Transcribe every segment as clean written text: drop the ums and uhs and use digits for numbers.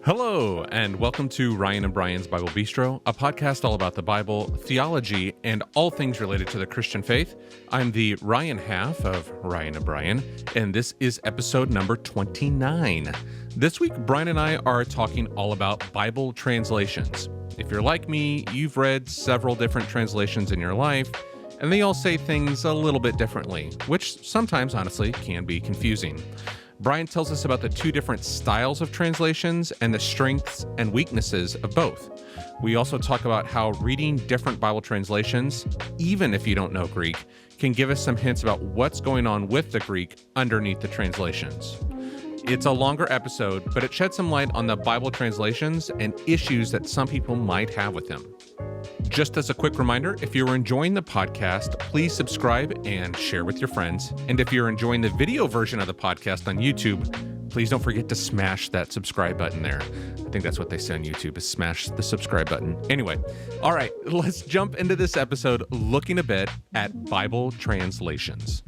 Hello, and welcome to Ryan and Brian's Bible Bistro, a podcast all about the Bible, theology, and all things related to the Christian faith. I'm the Ryan half of Ryan and Brian, and this is episode number 29. This week, Brian and I are talking all about Bible translations. If you're like me, you've read several different translations in your life, and they all say things a little bit differently, which sometimes, honestly, can be confusing. Brian tells us about the two different styles of translations and the strengths and weaknesses of both. We also talk about how reading different Bible translations, even if you don't know Greek, can give us some hints about what's going on with the Greek underneath the translations. It's a longer episode, but it sheds some light on the Bible translations and issues that some people might have with them. Just as a quick reminder, if you're enjoying the podcast, please subscribe and share with your friends. And if you're enjoying the video version of the podcast on YouTube, please don't forget to smash that subscribe button there. I think that's what they say on YouTube, is smash the subscribe button. Anyway, all right, let's jump into this episode looking a bit at Bible translations.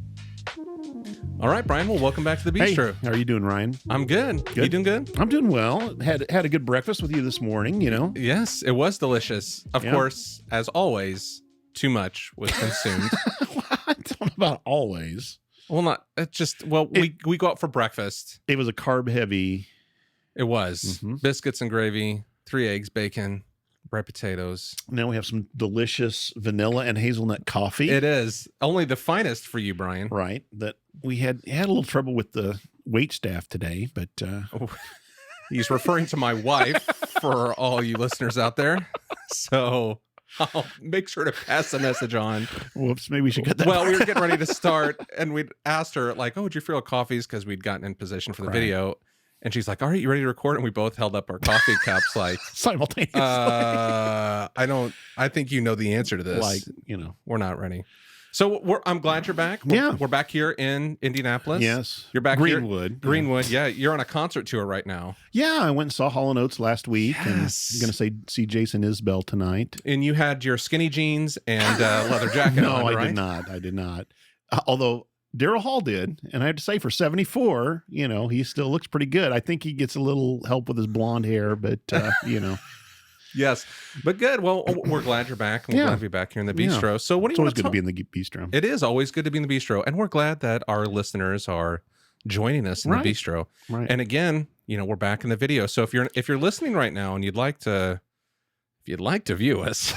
All right, Brian, well, welcome back to the Bistro. Hey, how are you doing, Ryan? I'm good. You doing good? I'm doing well. Had a good breakfast with you this morning, you know? Yes, it was delicious. Of course, as always, too much was consumed. I don't know about always. Well, we go out for breakfast. It was a carb-heavy. It was. Biscuits and gravy, 3 eggs, bacon, bread, potatoes. Now we have some delicious vanilla and hazelnut coffee. It is. Only the finest for you, Brian. Right. That we had a little trouble with the wait staff today, but... He's referring to my wife for all you listeners out there. So I'll make sure to pass the message on. Whoops, maybe we should cut that. Well, we were getting ready to start, and we'd asked her, like, oh, would you feel coffees? Because we'd gotten in position for the video. And she's like, all right, you ready to record? And we both held up our coffee cups like... simultaneously. I think you know the answer to this. Like, you know. We're not ready. So I'm glad you're back. We're back here in Indianapolis. Yes. You're back Greenwood. Here. Greenwood. Yeah. You're on a concert tour right now. Yeah. I went and saw Hall & Oates last week. Yes. And I'm going to see Jason Isbell tonight. And you had your skinny jeans and leather jacket on, right? I did not. Although Daryl Hall did. And I have to say, for 74, you know, he still looks pretty good. I think he gets a little help with his blonde hair, but, you know. Yes, but good. Well, we're glad you're back, and we're glad to be back here in the Bistro. Yeah. So what do you want to It's always good to be in the Bistro. It is always good to be in the Bistro, and we're glad that our listeners are joining us in the Bistro. Right. And again, you know, we're back in the video. So if you're listening right now and you'd like to view us,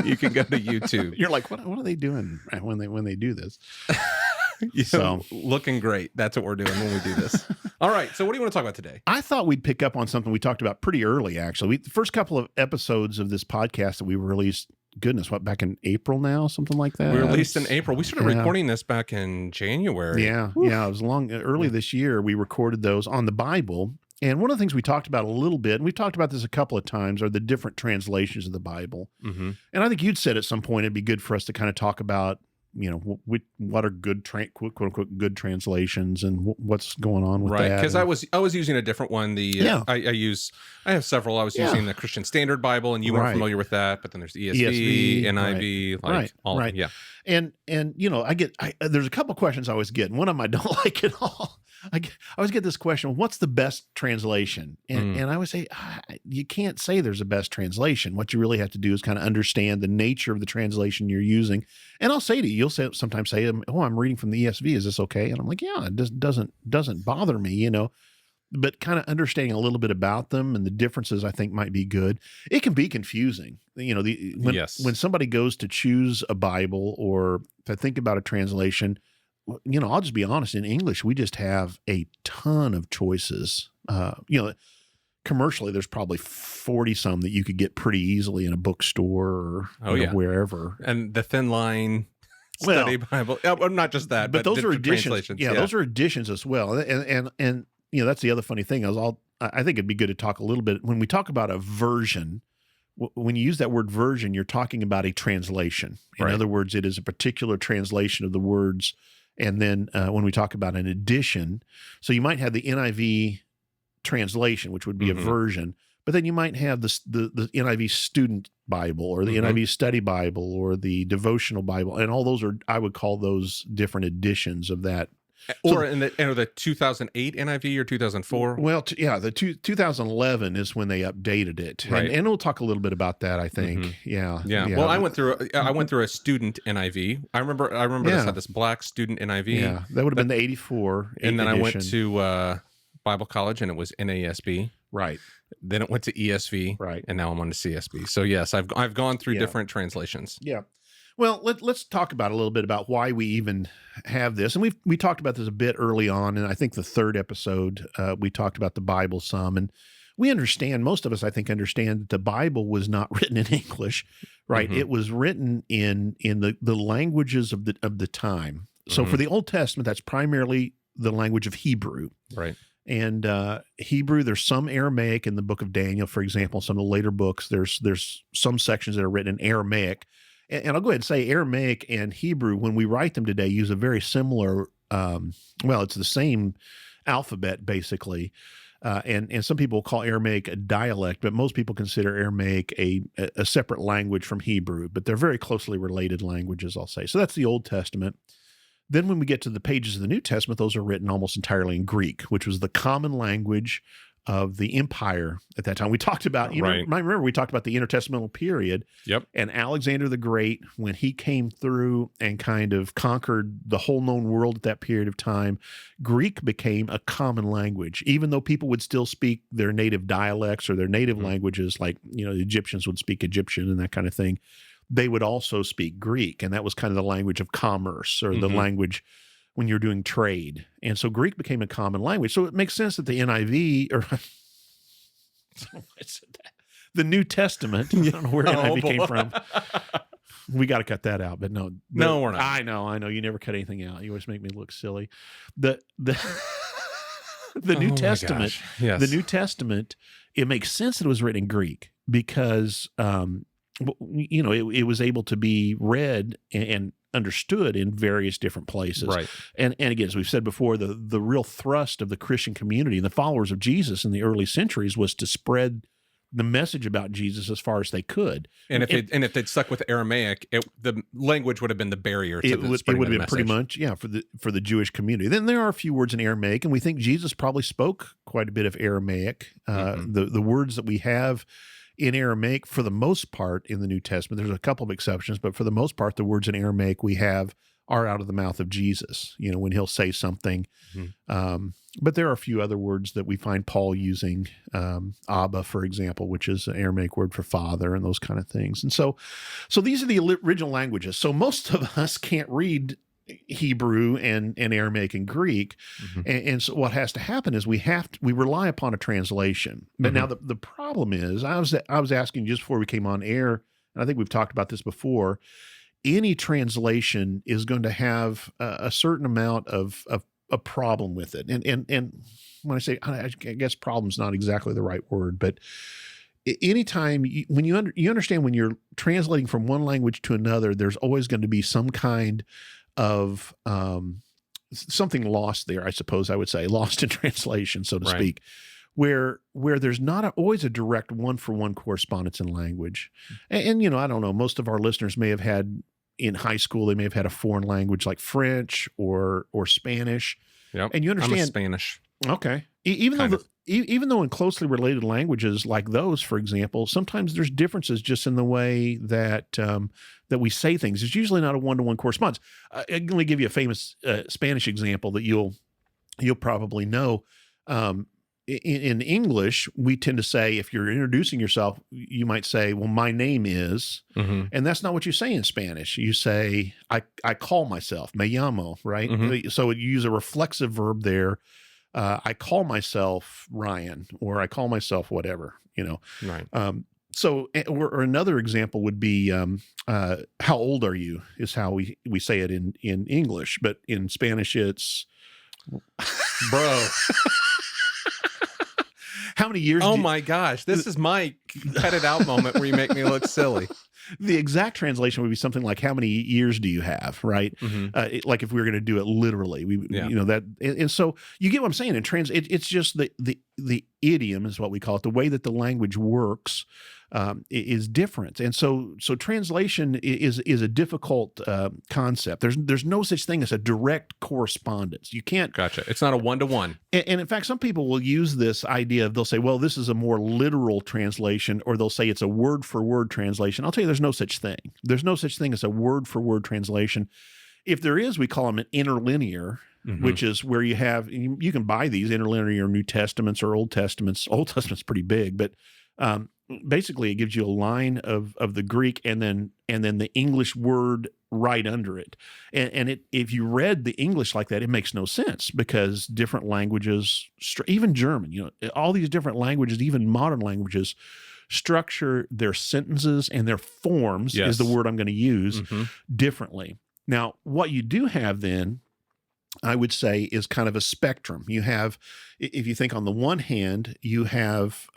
you can go to YouTube. You're like, what are they doing when they do this? Looking great. That's what we're doing when we do this. All right. So what do you want to talk about today? I thought we'd pick up on something we talked about pretty early, actually. The first couple of episodes of this podcast that we released, back in April now? Something like that? We released in April. We started recording this back in January. Yeah. Oof. Yeah. It was early this year. We recorded those on the Bible. And one of the things we talked about a little bit, and we've talked about this a couple of times, are the different translations of the Bible. Mm-hmm. And I think you'd said at some point it'd be good for us to kind of talk about, you know, what are good quote unquote good translations and what's going on with that. Right, because I was using a different one. I have several. I was using the Christian Standard Bible, and you weren't familiar with that. But then there's ESV, NIV, all of them. Yeah. And you know, there's a couple questions I always get, and one of them I don't like at all. I always get this question: what's the best translation? And I would say you can't say there's a best translation. What you really have to do is kind of understand the nature of the translation you're using. And I'll say to you, you'll sometimes say, "Oh, I'm reading from the ESV. Is this okay?" And I'm like, "Yeah, it doesn't bother me, you know." But kind of understanding a little bit about them and the differences, I think, might be good. It can be confusing, you know. When somebody goes to choose a Bible or to think about a translation, you know, I'll just be honest. In English, we just have a ton of choices. You know, commercially, there's probably 40 some that you could get pretty easily in a bookstore or wherever. And the thin line study Bible, not just that, but those are editions. Translations. Yeah, those are editions as well. And you know, that's the other funny thing. I think it'd be good to talk a little bit when we talk about a version. When you use that word version, you're talking about a translation. In other words, it is a particular translation of the words. And then when we talk about an edition, so you might have the NIV translation, which would be a version, but then you might have the NIV Student Bible or the NIV Study Bible or the Devotional Bible, and all those I would call those different editions of that Or in the 2008 NIV or 2004? Well, the 2011 is when they updated it, Right. and we'll talk a little bit about that. I think, yeah. Well, I went through a student NIV. I remember this had this black student NIV. Yeah, that would have been the 84, and then edition. I went to Bible college, and it was NASB. Right. Then it went to ESV. Right. And now I'm on to CSB. So yes, I've gone through different translations. Yeah. Well, let's talk about a little bit about why we even have this, and we talked about this a bit early on, and I think the third episode we talked about the Bible some, and we understand, most of us I think understand that the Bible was not written in English, right? Mm-hmm. It was written in the languages of the time. So for the Old Testament, that's primarily the language of Hebrew, right? And Hebrew, there's some Aramaic in the book of Daniel, for example. Some of the later books, there's some sections that are written in Aramaic. And I'll go ahead and say Aramaic and Hebrew, when we write them today, use a very similar, it's the same alphabet, basically. And some people call Aramaic a dialect, but most people consider Aramaic a separate language from Hebrew. But they're very closely related languages, I'll say. So that's the Old Testament. Then when we get to the pages of the New Testament, those are written almost entirely in Greek, which was the common language of the empire at that time. We talked about, remember we talked about the intertestamental period. Yep. And Alexander the Great, when he came through and kind of conquered the whole known world at that period of time, Greek became a common language, even though people would still speak their native dialects or their native languages, like, the Egyptians would speak Egyptian and that kind of thing. They would also speak Greek, and that was kind of the language of commerce, or the language when you're doing trade. And so Greek became a common language. So it makes sense that the NIV, or the New Testament, I don't know where NIV came from. We got to cut that out, but no, we're not. I know. You never cut anything out. You always make me look silly. The New Testament, yes. The New Testament, it makes sense that it was written in Greek because, it was able to be read and understood in various different places. Right. And again, as we've said before, the real thrust of the Christian community and the followers of Jesus in the early centuries was to spread the message about Jesus as far as they could. And if they'd stuck with Aramaic, the language would have been the barrier to it would have been message. Pretty much, for the Jewish community. Then there are a few words in Aramaic, and we think Jesus probably spoke quite a bit of Aramaic. The words that we have in Aramaic, for the most part, in the New Testament, there's a couple of exceptions, but for the most part, the words in Aramaic we have are out of the mouth of Jesus, when he'll say something. But there are a few other words that we find Paul using, Abba, for example, which is an Aramaic word for father, and those kind of things. And so these are the original languages. So most of us can't read Hebrew and Aramaic and Greek. And so what has to happen is we rely upon a translation. But now the problem is, I was asking just before we came on air, and I think we've talked about this before, any translation is going to have a certain amount of a problem with it. And when I say, I guess problem's not exactly the right word, but anytime when you understand when you're translating from one language to another, there's always going to be some kind of something lost there, I suppose I would say, lost in translation, so to speak, where there's not always a direct one-for-one correspondence in language. And I don't know, most of our listeners may have had, in high school, they may have had a foreign language like French or Spanish. Yep. And you understand. I'm a Spanish. Okay. Even though in closely related languages like those, for example, sometimes there's differences just in the way that that we say things. It's usually not a one-to-one correspondence. I'm going to give you a famous Spanish example that you'll probably know. In English, we tend to say, if you're introducing yourself, you might say, well, my name is, and that's not what you say in Spanish. You say, I call myself, me llamo, right? So you use a reflexive verb there. I call myself Ryan, or I call myself whatever, Right. So, or another example would be, how old are you is how we say it in English, but in Spanish it's, bro. How many years? Oh my gosh. This is my cut it out moment where you make me look silly. The exact translation would be something like, how many years do you have? Right. Like if we were going to do it literally, that. And so you get what I'm saying. It's just the the idiom is what we call it, the way that the language works is different. And so translation is a difficult concept. There's no such thing as a direct correspondence. You can't. Gotcha. It's not a one-to-one. And in fact, some people will use this idea they'll say, well, this is a more literal translation, or they'll say it's a word-for-word translation. I'll tell you, there's no such thing. There's no such thing as a word-for-word translation. If there is, we call them an interlinear, which is where you have, you can buy these interlinear New Testaments or Old Testaments. Old Testament's pretty big, but basically it gives you a line of the Greek and then the English word right under it. And if you read the English like that, it makes no sense, because different languages, even German, all these different languages, even modern languages, structure their sentences and their forms, is the word I'm going to use, differently. Now, what you do have then, I would say, is kind of a spectrum. You have, if you think on the one hand, you have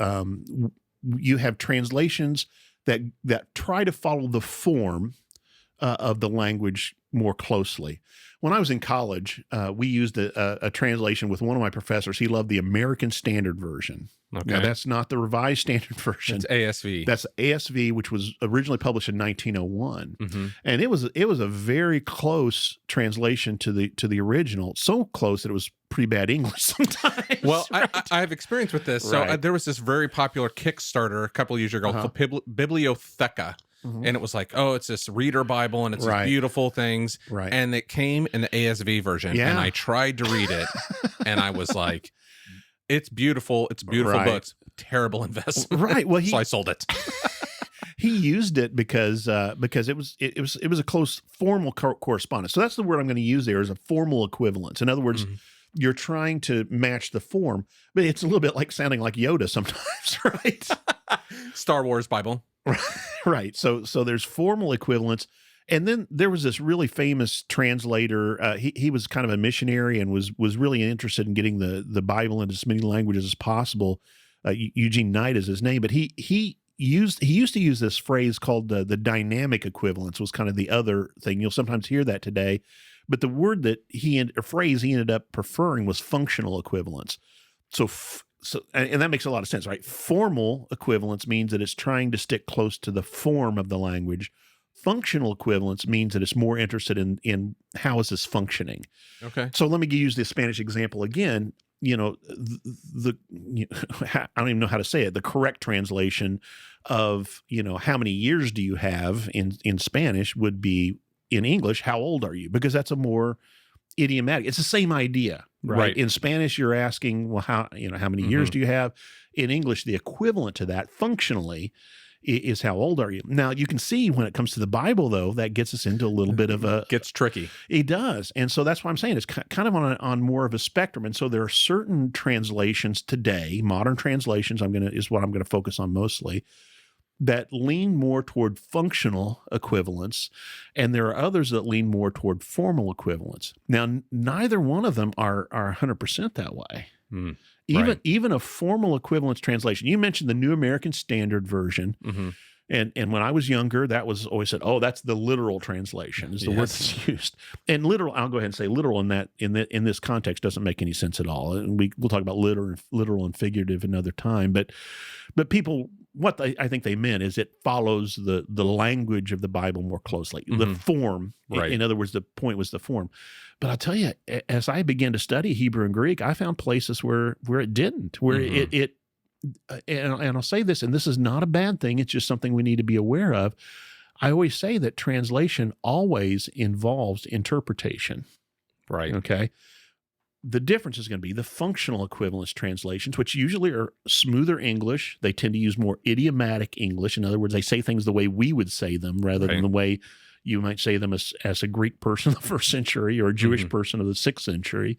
translations that try to follow the form of the language more closely. When I was in college, we used a translation with one of my professors. He loved the American Standard Version. Okay. Now, that's not the Revised Standard Version. It's ASV. That's ASV, which was originally published in 1901, and it was a very close translation to the original. So close that it was pretty bad English sometimes. Well, right? I have experience with this. So there was this very popular Kickstarter a couple of years ago called Bibliotheca. And it was like, oh, it's this reader Bible, and it's these beautiful things. Right. And it came in the ASV version. Yeah. And I tried to read it, and I was like, it's beautiful. It's a beautiful book. It's a terrible investment. Right. Well, so I sold it. He used it because it was a close formal correspondence. So that's the word I'm going to use there, is a formal equivalence. In other words, you're trying to match the form, but it's a little bit like sounding like Yoda sometimes, right? Star Wars Bible. Right. So there's formal equivalence. And then there was this really famous translator. He was kind of a missionary and was really interested in getting the Bible into as many languages as possible. Eugene Knight is his name, but he used to use this phrase called the dynamic equivalence, was kind of the other thing. You'll sometimes hear that today, but the word that phrase he ended up preferring was functional equivalence. So and that makes a lot of sense, right? Formal equivalence means that it's trying to stick close to the form of the language. Functional equivalence means that it's more interested in how is this functioning. Okay. So let me use the Spanish example again. I don't even know how to say it. The correct translation of, how many years do you have in Spanish would be, in English, how old are you? Because that's a more idiomatic. It's the same idea, right? In Spanish, you're asking, well, how many years do you have? In English, the equivalent to that functionally is how old are you? Now, you can see when it comes to the Bible, though, that gets us into a little bit of a... Gets tricky. It does. And so that's why I'm saying it's kind of on more of a spectrum. And so there are certain translations today, modern translations, is what I'm going to focus on mostly, that lean more toward functional equivalence, and there are others that lean more toward formal equivalence. Now, neither one of them are 100% that way. Even a formal equivalence translation. You mentioned the New American Standard Version, and when I was younger, that was always said, "Oh, that's the literal translation," is the word that's used. And literal, I'll go ahead and say literal in this context doesn't make any sense at all. And we'll talk about literal and figurative another time. But people, I think they meant is it follows the language of the Bible more closely, the form. Right. In other words, the point was the form. But I'll tell you, as I began to study Hebrew and Greek, I found places where it didn't, where and I'll say this, and this is not a bad thing. It's just something we need to be aware of. I always say that translation always involves interpretation. Right. Okay. The difference is going to be the functional equivalence translations, which usually are smoother English. They tend to use more idiomatic English. In other words, they say things the way we would say them rather than the way you might say them as a Greek person of the 1st century or a Jewish person of the 6th century.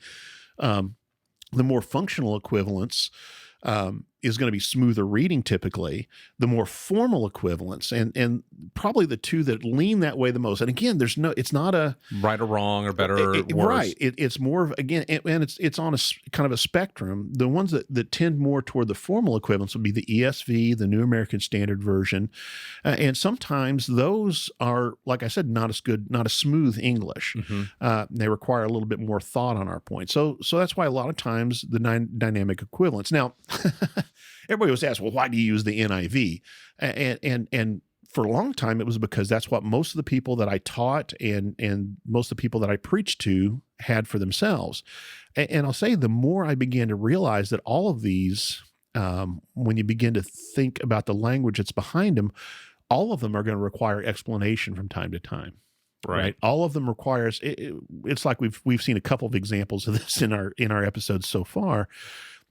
The more functional equivalence is going to be smoother reading typically. The more formal equivalents, and probably the two that lean that way the most. And again, it's not a right or wrong or better or worse. Right. It's more of, again, and it's on a kind of a spectrum. The ones that tend more toward the formal equivalents would be the ESV, the New American Standard Version, and sometimes those are, like I said, not as good, not as smooth English. They require a little bit more thought on our point. So that's why a lot of times the dynamic equivalents. Now, everybody was asked, well, why do you use the NIV? And for a long time, it was because that's what most of the people that I taught and most of the people that I preached to had for themselves. And I'll say the more I began to realize that all of these, when you begin to think about the language that's behind them, all of them are going to require explanation from time to time. Right. All of them requires, it's like we've seen a couple of examples of this in our episodes so far.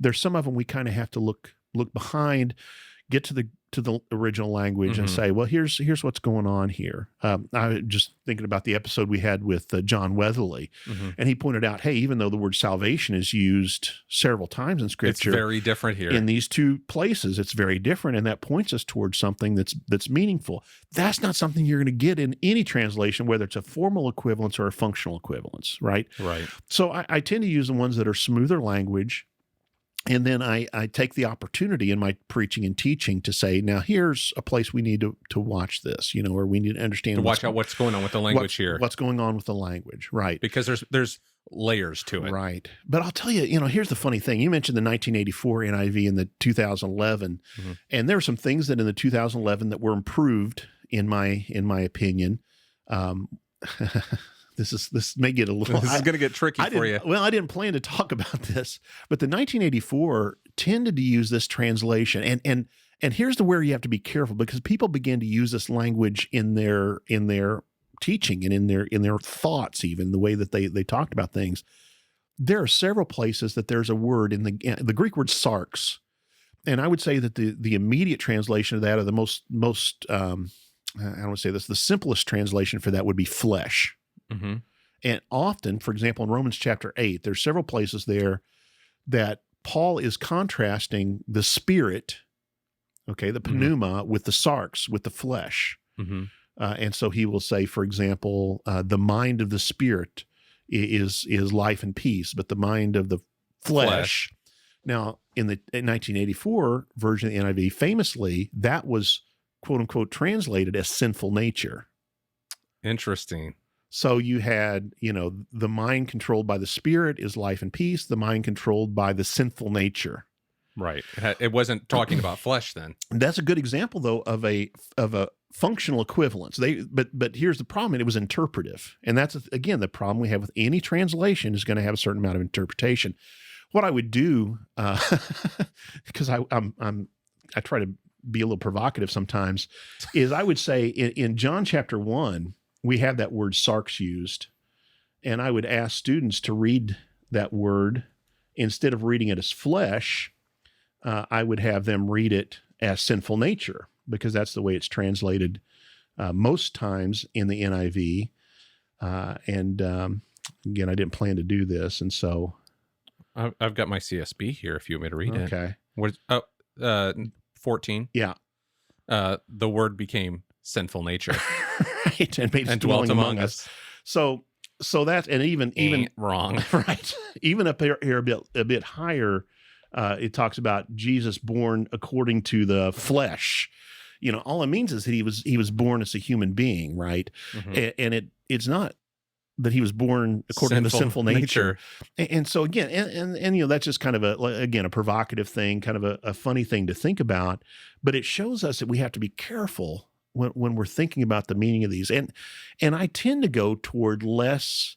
There's some of them we kind of have to look behind, get to the original language and say, well, here's what's going on here. I was just thinking about the episode we had with John Weatherly, and he pointed out, hey, even though the word salvation is used several times in Scripture, it's very different here. In these two places, it's very different, and that points us towards something that's meaningful. That's not something you're going to get in any translation, whether it's a formal equivalence or a functional equivalence, right? Right. So I tend to use the ones that are smoother language. And then I take the opportunity in my preaching and teaching to say, now here's a place we need to watch this, or we need to understand. To watch out what's going on with the language here. What's going on with the language, right? Because there's layers to it. Right. But I'll tell you, here's the funny thing. You mentioned the 1984 NIV and the 2011, and there were some things that in the 2011 that were improved in my opinion. This may get a little. This is going to get tricky for you. Well, I didn't plan to talk about this, but the 1984 tended to use this translation, and here's where you have to be careful, because people began to use this language in their teaching and in their thoughts, even the way that they talked about things. There are several places that there's a word in the Greek word sarx, and I would say that the immediate translation of that, or the most I don't want to say this, the simplest translation for that would be flesh. And often, for example, in Romans chapter 8, there's several places there that Paul is contrasting the spirit, the pneuma, with the sarx, with the flesh. And so he will say, for example, the mind of the spirit is life and peace, but the mind of the flesh. Now, in the 1984 version of the NIV, famously, that was, quote unquote, translated as sinful nature. Interesting. So you had, the mind controlled by the spirit is life and peace. The mind controlled by the sinful nature. Right. It wasn't talking about flesh then. That's a good example, though, of a functional equivalence. But here's the problem: it was interpretive, and that's again the problem we have with any translation is going to have a certain amount of interpretation. What I would do, because I try to be a little provocative sometimes, is I would say in John chapter 1. We have that word sarx used, and I would ask students to read that word instead of reading it as flesh. I would have them read it as sinful nature, because that's the way it's translated most times in the NIV. Again, I didn't plan to do this, and so I've got my CSB here. If you want me to read it, okay. What? 14. Yeah. The word became sinful nature. Right, and dwelt among us. So that, and even wrong, right? Even up here a bit higher, it talks about Jesus born according to the flesh. All it means is that he was born as a human being, right? And it's not that he was born according to the sinful nature. And so again, and that's just kind of a provocative thing, kind of a funny thing to think about, but it shows us that we have to be careful when we're thinking about the meaning of these. And I tend to go toward less,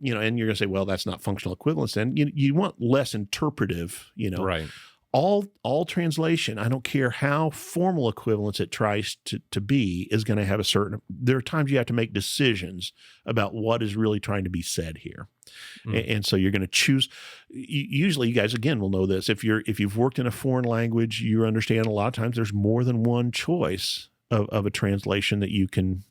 and you're going to say, well, that's not functional equivalence. And you want less interpretive, Right. All translation, I don't care how formal equivalence it tries to be, is going to have there are times you have to make decisions about what is really trying to be said here. And so you're going to choose. Usually you guys, again, will know this. If you've worked in a foreign language, you understand a lot of times there's more than one choice of a translation that you can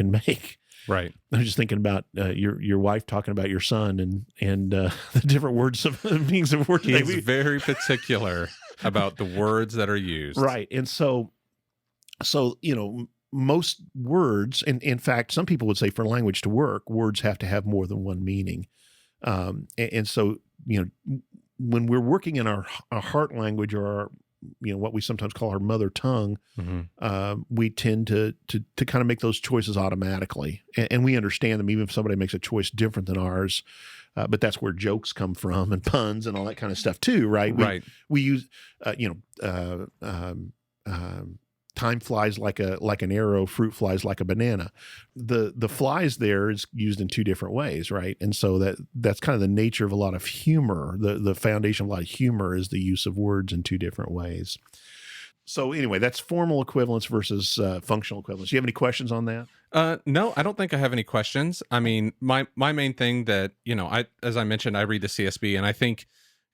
make. Right. I was just thinking about your wife talking about your son and the different words of meanings of words. He's very particular. about the words that are used. Right. And so, most words, and in fact, some people would say for language to work, words have to have more than one meaning. And so, when we're working in our heart language, or our, what we sometimes call our mother tongue, we tend to kind of make those choices automatically, and we understand them even if somebody makes a choice different than ours. But that's where jokes come from, and puns and all that kind of stuff too, right? Right. We use, time flies like an arrow, fruit flies like a banana. The flies there is used in two different ways, right? And so that's kind of the nature of a lot of humor. The foundation of a lot of humor is the use of words in two different ways. So anyway, that's formal equivalence versus functional equivalence. Do you have any questions on that? No, I don't think I have any questions. I mean, my main thing that, as I mentioned, I read the CSB, and I think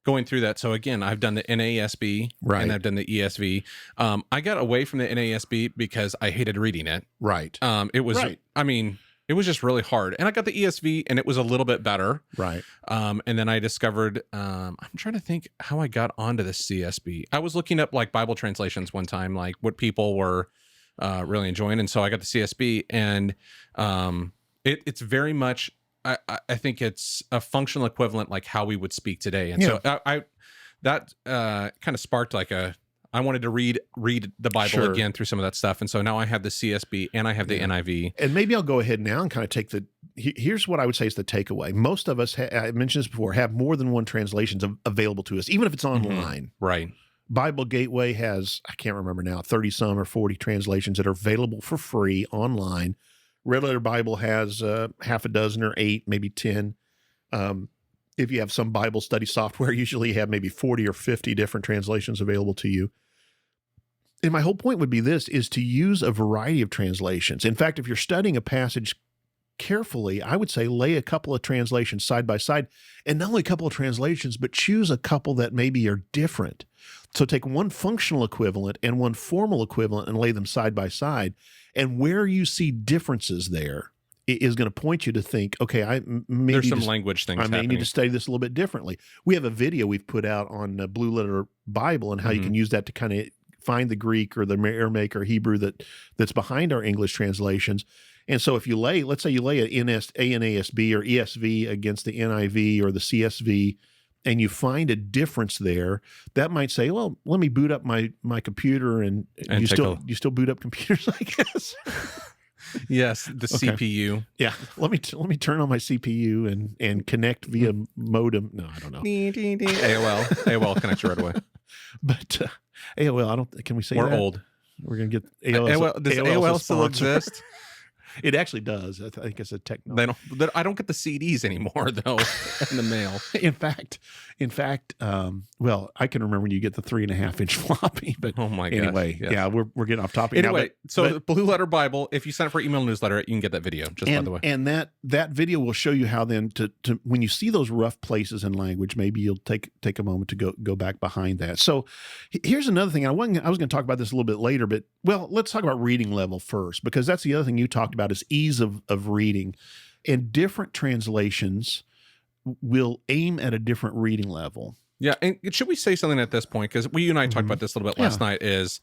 going through that. So again, I've done the NASB, right, and I've done the ESV. I got away from the NASB because I hated reading it. Right. It was, right. I mean, it was just really hard. And I got the ESV, and it was a little bit better. Right. And then I discovered, I'm trying to think how I got onto the CSB. I was looking up like Bible translations one time, like what people were really enjoying. And so I got the CSB, and it's very much, I think it's a functional equivalent, like how we would speak today. And so that kind of sparked like I wanted to read the Bible again through some of that stuff. And so now I have the CSB and I have the NIV. And maybe I'll go ahead now and kind of take here's what I would say is the takeaway. Most of us, I mentioned this before, have more than one translations available to us, even if it's online. Right. Bible Gateway has, I can't remember now, 30 some or 40 translations that are available for free online. Red Letter Bible has half a dozen or 8, maybe 10. If you have some Bible study software, usually you have maybe 40 or 50 different translations available to you. And my whole point would be this, is to use a variety of translations. In fact, if you're studying a passage carefully, I would say lay a couple of translations side by side, and not only a couple of translations, but choose a couple that maybe are different. So take one functional equivalent and one formal equivalent and lay them side by side. And where you see differences there is going to point you to think, okay, there's some language things I may need to study this a little bit differently. We have a video we've put out on Blue Letter Bible and how you can use that to kind of find the Greek or the Aramaic or Hebrew that's behind our English translations. And so if you let's say you lay a NASB or ESV against the NIV or the CSV, and you find a difference there, that might say, well, let me boot up my computer, and you still boot up computers, I guess. Yes, the CPU. Yeah, let me turn on my CPU and connect via modem. No, I don't know. AOL connects right away. But AOL, can we say we're that? old? We're gonna get AOL. Does AOL still exist? It actually does. I think it's a technology. I don't get the CDs anymore though in the mail. In fact, well, I can remember when you get the 3.5-inch floppy. But oh my gosh, anyway, yes. Yeah, we're getting off topic. Anyway, now, the Blue Letter Bible. If you sign up for email newsletter, you can get that video. By the way, and that video will show you how then to when you see those rough places in language, maybe you'll take a moment to go back behind that. So here's another thing. I was going to talk about this a little bit later, but let's talk about reading level first, because that's the other thing you talked about is ease of reading, and different translations will aim at a different reading level. Yeah, and should we say something at this point? Because you and I talked about this a little bit last night. Is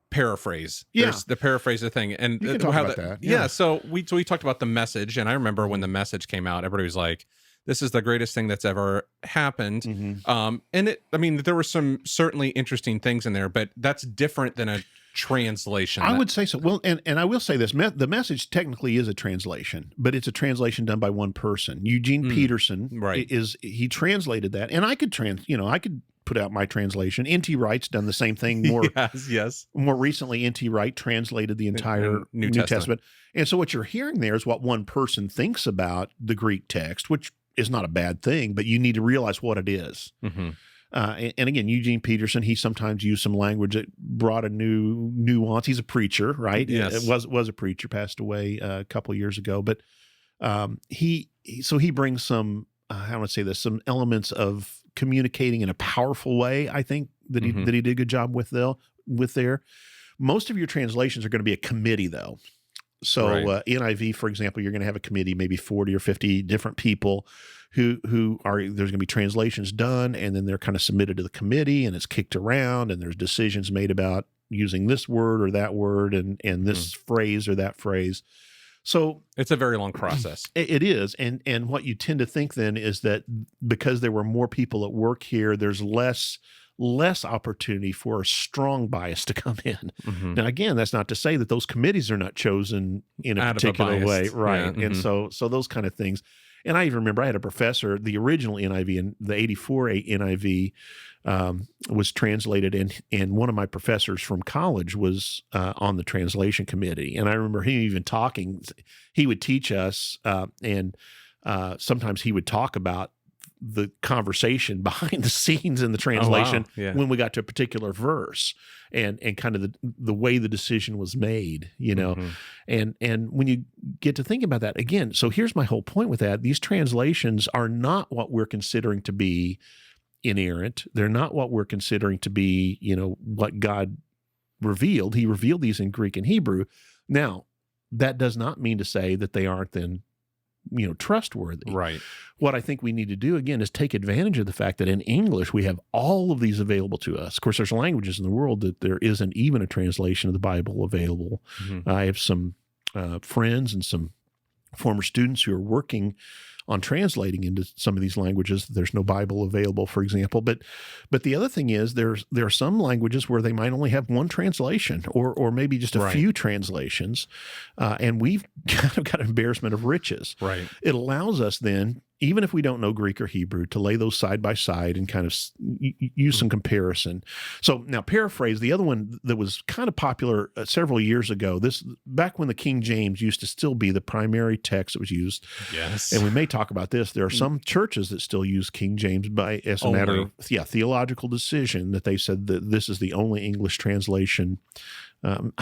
paraphrase? Yeah, there's the paraphrase thing, and you can talk about that. Yeah, so we talked about the Message, and I remember when the Message came out, everybody was like, "This is the greatest thing that's ever happened." And there were some certainly interesting things in there, but that's different than a translation. I would say so. Well, and I will say this: the Message technically is a translation, but it's a translation done by one person. Eugene Peterson, right? He translated that, and I could put out my translation. N.T. Wright's done the same thing more. Yes. More recently, N.T. Wright translated the entire New Testament. And so what you're hearing there is what one person thinks about the Greek text, which is not a bad thing, but you need to realize what it is. And again, Eugene Peterson, he sometimes used some language that brought a new nuance. He's a preacher, right? Yes. It was a preacher, passed away a couple of years ago. But he brings some, how do I say this, some elements of communicating in a powerful way, I think, that he did a good job with there. Most of your translations are going to be a committee, though. So Right. NIV, for example, you're going to have a committee, maybe 40 or 50 different people who are, there's going to be translations done, and then they're kind of submitted to the committee, and it's kicked around, and there's decisions made about using this word or that word, and this phrase or that phrase. So It's a very long process. it is, and what you tend to think then is that because there were more people at work here, there's less opportunity for a strong bias to come in. Mhm. Now, again, that's not to say that those committees are not chosen in a Out of a particular way, biased- right? yeah, And mhm. so those kind of things. And I even remember I had a professor, the original NIV and the 84 NIV was translated, and one of my professors from college was on the translation committee. And I remember him even talking. He would teach us, and sometimes he would talk about the conversation behind the scenes in the translation Yeah. when we got to a particular verse, and kind of the way the decision was made, you know. Mhm. And when you get to think about that again, so here's my whole point with that: these translations are not what we're considering to be inerrant. They're not what we're considering to be, you know, what God revealed. He revealed these in Greek and Hebrew. Now, that does not mean to say that they aren't then, you know, trustworthy. Right. What I think we need to do again is take advantage of the fact that in English we have all of these available to us. Of course, there's languages in the world that there isn't even a translation of the Bible available. Mhm. I have some friends and some former students who are working on translating into some of these languages. There's no Bible available, for example. But the other thing is there are some languages where they might only have one translation, or maybe just a Right. few translations, and we've kind of got an embarrassment of riches. Right. It allows us then, even if we don't know Greek or Hebrew, to lay those side by side and kind of use some comparison. So now, paraphrase, the other one that was kind of popular several years ago, this back when the King James used to still be the primary text that was used. Yes. And we may talk about this. There are some churches that still use King James as a matter Only. of theological decision, that they said that this is the only English translation.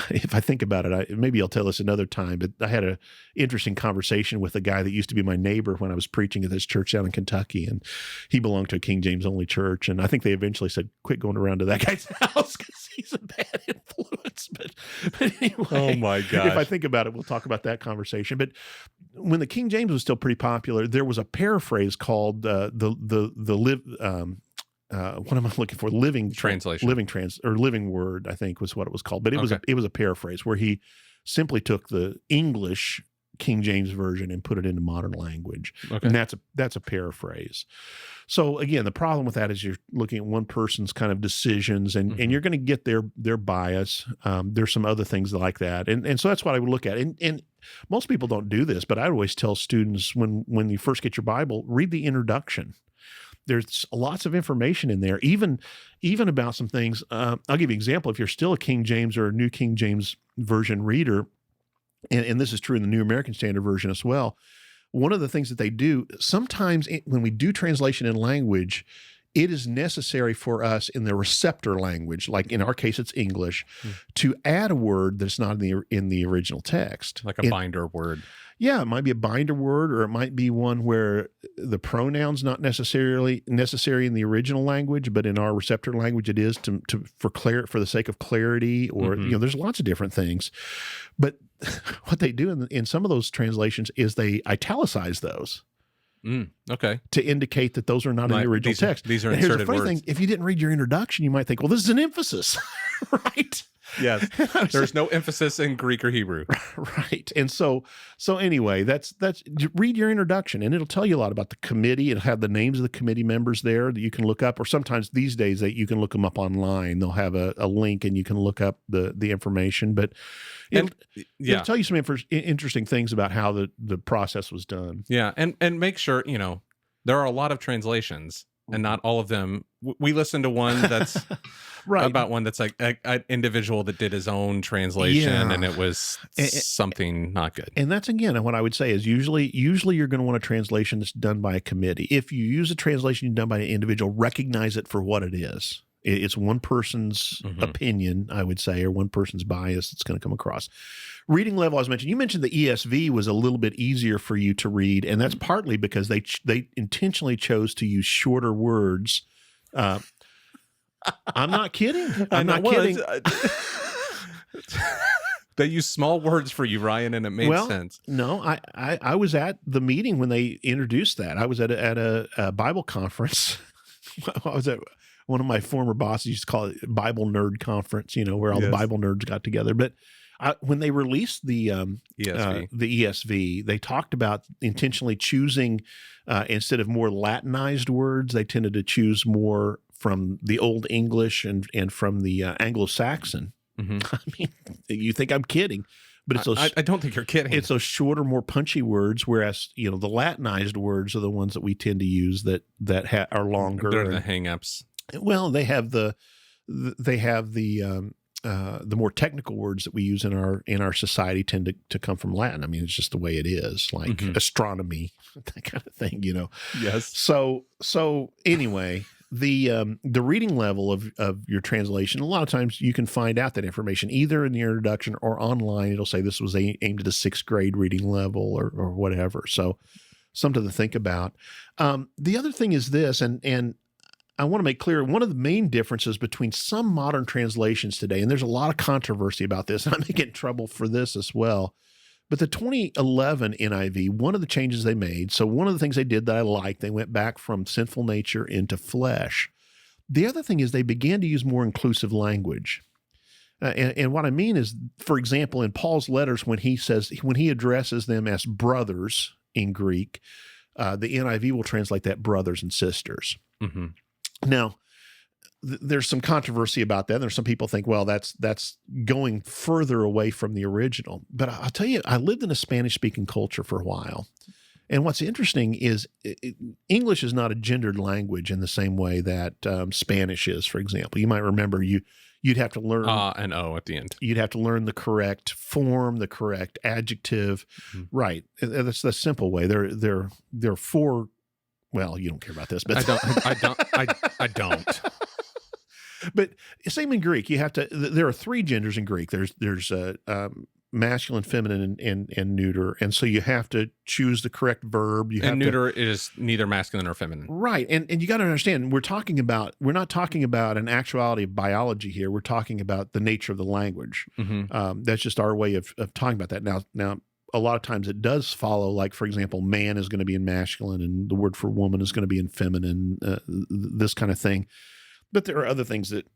If I think about it, maybe I'll tell this another time, but I had an interesting conversation with a guy that used to be my neighbor when I was preaching at this church down in Kentucky, and he belonged to a King James only church. And I think they eventually said, quit going around to that guy's house because he's a bad influence. But anyway, Oh my if I gosh. think about it, we'll talk about that conversation. But when the King James was still pretty popular, there was a paraphrase called what am I looking for? Translation. Living Word, I think was what it was called. But it Okay. was a paraphrase where he simply took the English King James version and put it into modern language. Okay. And that's a paraphrase. So again, the problem with that is you're looking at one person's kind of decisions, and Mhm. you're going to get their bias. There's some other things like that, and so that's what I would look at. And most people don't do this, but I always tell students when you first get your Bible, read the introduction. There's lots of information in there, even about some things. I'll give you an example. If you're still a King James or a New King James Version reader, and this is true in the New American Standard Version as well, one of the things that they do, sometimes when we do translation in language, it is necessary for us in the receptor language, like in our case, it's English, to add a word that's not in the original text. Like a And- binder word. yeah, it might be a binder word, or it might be one where the pronoun's not necessarily necessary in the original language, but in our receptor language it is for the sake of clarity, or Mhm. you know, there's lots of different things. But what they do in some of those translations is they italicize those Okay. to indicate that those are not in Like, the original text. These are And here's the inserted funny words. thing: if you didn't read your introduction, you might think, "Well, this is an emphasis," right? Yes. I was There's no emphasis in Greek or Hebrew. Right. And so anyway, that's read your introduction, and it'll tell you a lot about the committee. It'll have the names of the committee members there that you can look up, or sometimes these days that you can look them up online. They'll have a link and you can look up the information, but And it'll yeah. tell you some interesting things about how the process was done. Yeah. And make sure, there are a lot of translations and not all of them. We listened to one that's Right. about one that's like an individual that did his own translation, Yeah. and it was something not good. And that's, again, what I would say is usually you're going to want a translation that's done by a committee. If you use a translation done by an individual, recognize it for what it is. It's one person's Mhm. opinion, I would say, or one person's bias that's going to come across. Reading level, as mentioned, you mentioned the ESV was a little bit easier for you to read, and that's partly because they intentionally chose to use shorter words. I'm not kidding. I'm not kidding. They use small words for you, Ryan, and it made sense. No, I was at the meeting when they introduced that. I was at a Bible conference. I was at one of my former bosses used to call it Bible Nerd Conference, where all the Bible nerds got together. But when they released the ESV, they talked about intentionally choosing, instead of more Latinized words, they tended to choose more from the Old English and from the Anglo-Saxon. Mm-hmm. I mean, you think I'm kidding, but it's those. I don't think you're kidding. It's those shorter, more punchy words, whereas the Latinized words are the ones that we tend to use that are longer. They're the hang-ups. Well, they have the more technical words that we use in our society tend to come from Latin. I mean, it's just the way it is, like astronomy, that kind of thing, Yes. So anyway, the reading level of your translation, a lot of times you can find out that information either in the introduction or online. It'll say this was aimed at a 6th grade reading level or whatever. So something to think about. The other thing is this, and I want to make clear, one of the main differences between some modern translations today, and there's a lot of controversy about this, and I may get in trouble for this as well, but the 2011 NIV, one of the changes they made, so one of the things they did that I liked, they went back from sinful nature into flesh. The other thing is they began to use more inclusive language. And what I mean is, for example, in Paul's letters, when he addresses them as brothers in Greek, the NIV will translate that brothers and sisters. Mm-hmm. Now, there's some controversy about that. There's some people think, well, that's going further away from the original. But I'll tell you, I lived in a Spanish-speaking culture for a while. And what's interesting is English is not a gendered language in the same way that Spanish is, for example. You might remember you'd have to learn and O at the end. You'd have to learn the correct form, the correct adjective. Mm-hmm. Right. That's the simple way. There are 4. Well, you don't care about this, but I don't. But same in Greek. You have to. There are 3 genders in Greek. There's masculine, feminine, and neuter, and so you have to choose the correct verb. Neuter is neither masculine or feminine, right? And you got to understand, we're not talking about an actuality of biology here. We're talking about the nature of the language. Mm-hmm. That's just our way of talking about that. Now. A lot of times it does follow, like, for example, man is going to be in masculine and the word for woman is going to be in feminine, this kind of thing. But there are other things that,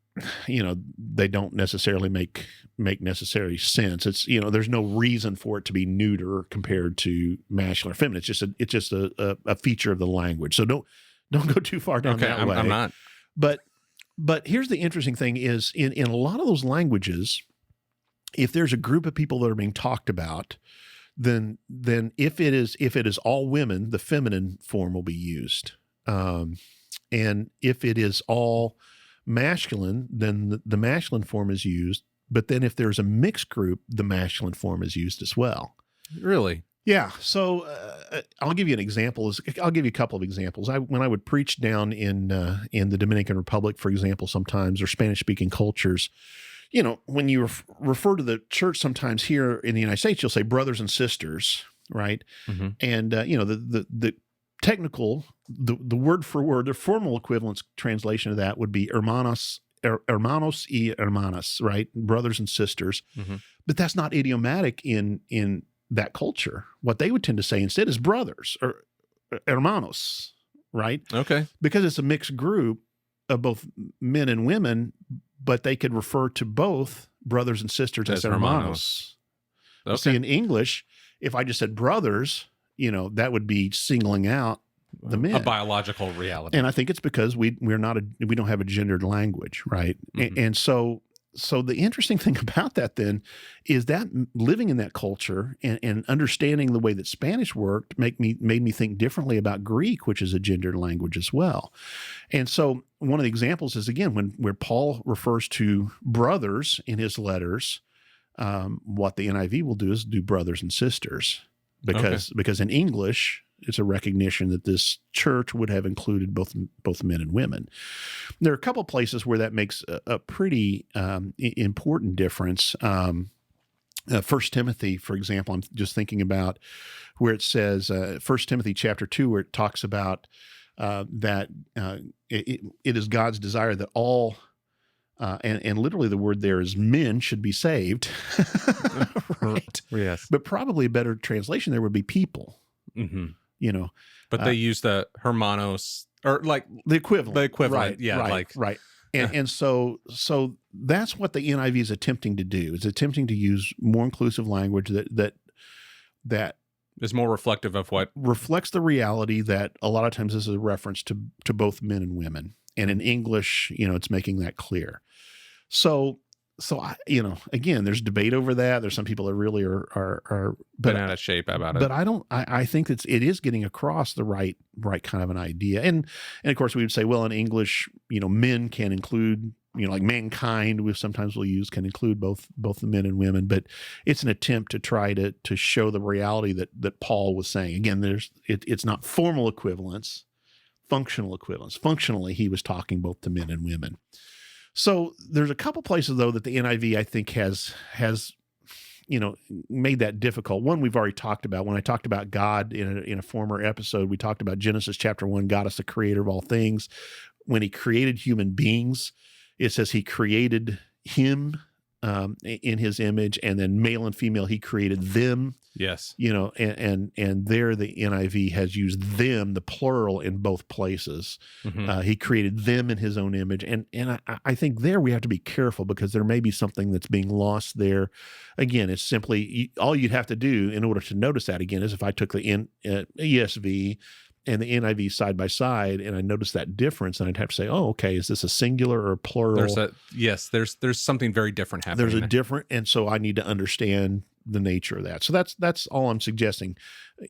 they don't necessarily make necessary sense. It's, there's no reason for it to be neuter compared to masculine or feminine. It's just a feature of the language. So don't go too far down that way. I'm not. But here's the interesting thing is in a lot of those languages, if there's a group of people that are being talked about, then if it is all women, the feminine form will be used. And if it is all masculine, then the masculine form is used. But then if there's a mixed group, the masculine form is used as well. Really? Yeah. So I'll give you an example. I'll give you a couple of examples. When I would preach down in the Dominican Republic, for example, sometimes, or Spanish-speaking cultures, when you refer to the church sometimes here in the United States, you'll say brothers and sisters, right? Mm-hmm. And, the technical, the word for word, the formal equivalence translation of that would be hermanos y hermanas, right? Brothers and sisters. Mm-hmm. But that's not idiomatic in that culture. What they would tend to say instead is brothers or hermanos, right? Okay. Because it's a mixed group of both men and women, but they could refer to both brothers and sisters as hermanos. Okay. See, in English, if I just said brothers, that would be singling out the men. A biological reality. And I think it's because we don't have a gendered language, right? Mm-hmm. And so the interesting thing about that then is that living in that culture and understanding the way that Spanish worked made me think differently about Greek, which is a gendered language as well. And so one of the examples is, again, where Paul refers to brothers in his letters, what the NIV will do is do brothers and sisters because in English, it's a recognition that this church would have included both men and women. There are a couple places where that makes a pretty important difference. 1 Timothy, for example, I'm just thinking about where it says, 1 Timothy chapter 2, where it talks about that it is God's desire that all and literally the word there is men should be saved, right? Yes. But probably a better translation there would be people, Hmm. you know. But they use the hermanos, or like The equivalent. the equivalent. Right, Yeah. right, Like, right. And so that's what the NIV is attempting to do. It's attempting to use more inclusive language that is more reflective of what. reflects the reality that a lot of times this is a reference to both men and women. And in English, it's making that clear. So I, again, there's debate over that. There's some people that really are Been out of shape about it. but I think it is getting across the right kind of an idea. And of course we would say, well, in English, men can include, like mankind, we sometimes will use, can include both the men and women, but it's an attempt to try to show the reality that Paul was saying. Again, it's not formal equivalence, functional equivalence. Functionally, he was talking both to men and women. So there's a couple places though that the NIV I think has made that difficult. One we've already talked about. When I talked about God in a former episode, we talked about Genesis chapter 1. God is the creator of all things. When he created human beings, it says he created him in his image, and then male and female he created them. Yes. And there the NIV has used them, the plural, in both places. Mm-hmm. He created them in his own image. And I think there we have to be careful because there may be something that's being lost there. Again, it's simply, all you'd have to do in order to notice that, again, is if I took the ESV and the NIV side by side, and I noticed that difference, and I'd have to say, oh, okay, is this a singular or a plural? There's something very different happening. There's a different, and so I need to understand the nature of that. So that's all I'm suggesting.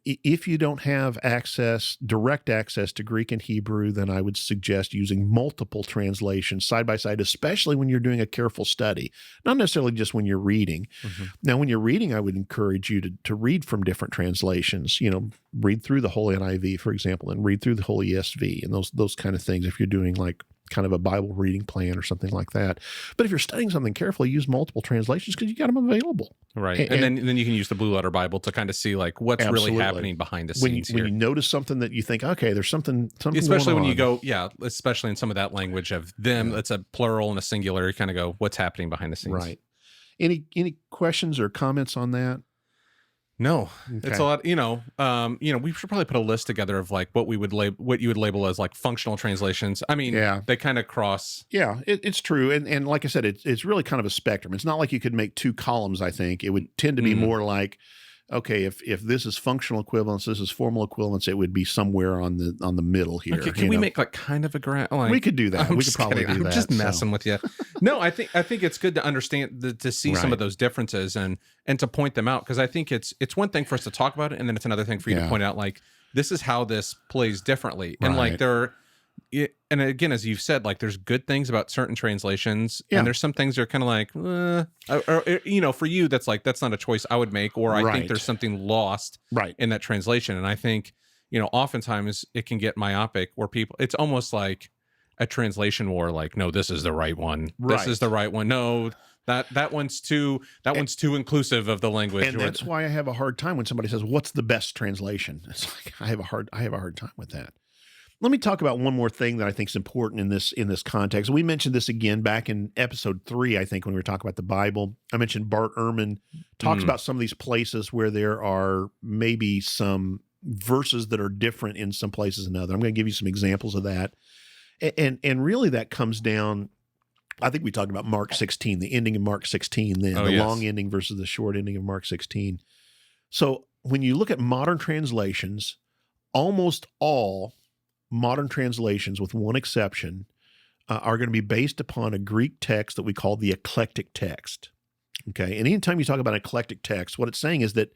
If you don't have direct access to Greek and Hebrew, then I would suggest using multiple translations side by side, especially when you're doing a careful study, not necessarily just when you're reading. Mm-hmm. Now, when you're reading, I would encourage you to read from different translations, read through the whole NIV, for example, and read through the whole ESV and those kind of things if you're doing like kind of a Bible reading plan or something like that. But if you're studying something carefully, use multiple translations because you got them available. Right. And then you can use the Blue Letter Bible to kind of see like what's really happening behind the scenes here. When you notice something that you think, okay, there's something especially going when on. you go, especially in some of that language of them, it's a plural and a singular, you kind of go, what's happening behind the scenes? Right. Any questions or comments on that? No, Okay. It's a lot. We should probably put a list together of like what you would label as like functional translations. I mean, they kind of cross. Yeah, it's true, and like I said, it's really kind of a spectrum. It's not like you could make two columns. I think it would tend to be more like, okay, if this is functional equivalence, this is formal equivalence, it would be somewhere on the middle here. Okay, can we make like kind of a graph? Like, we could do that. We could probably do that. I'm just messing with you. No, I think it's good to understand to see some of those differences and to point them out, because I think it's one thing for us to talk about it, and then it's another thing for you to point out like this is how this plays differently, and like and again, as you've said, like there's good things about certain translations, and there's some things that are kind of like, for you, that's like, that's not a choice I would make, or I think there's something lost in that translation. And I think, oftentimes it can get myopic where it's almost like a translation war. Like, no, this is the right one. This is the right one. No, that one's too inclusive of the language. And that's why I have a hard time when somebody says, what's the best translation? It's like, I have a hard time with that. Let me talk about one more thing that I think is important in this context. We mentioned this again back in episode 3, I think, when we were talking about the Bible. I mentioned Bart Ehrman talks about some of these places where there are maybe some verses that are different in some places than other. I'm going to give you some examples of that. And really that comes down, I think we talked about Mark 16, the ending of Mark 16 then, long ending versus the short ending of Mark 16. So when you look at modern translations, almost all modern translations, with one exception, are going to be based upon a Greek text that we call the eclectic text. Okay. And anytime you talk about eclectic text, what it's saying is that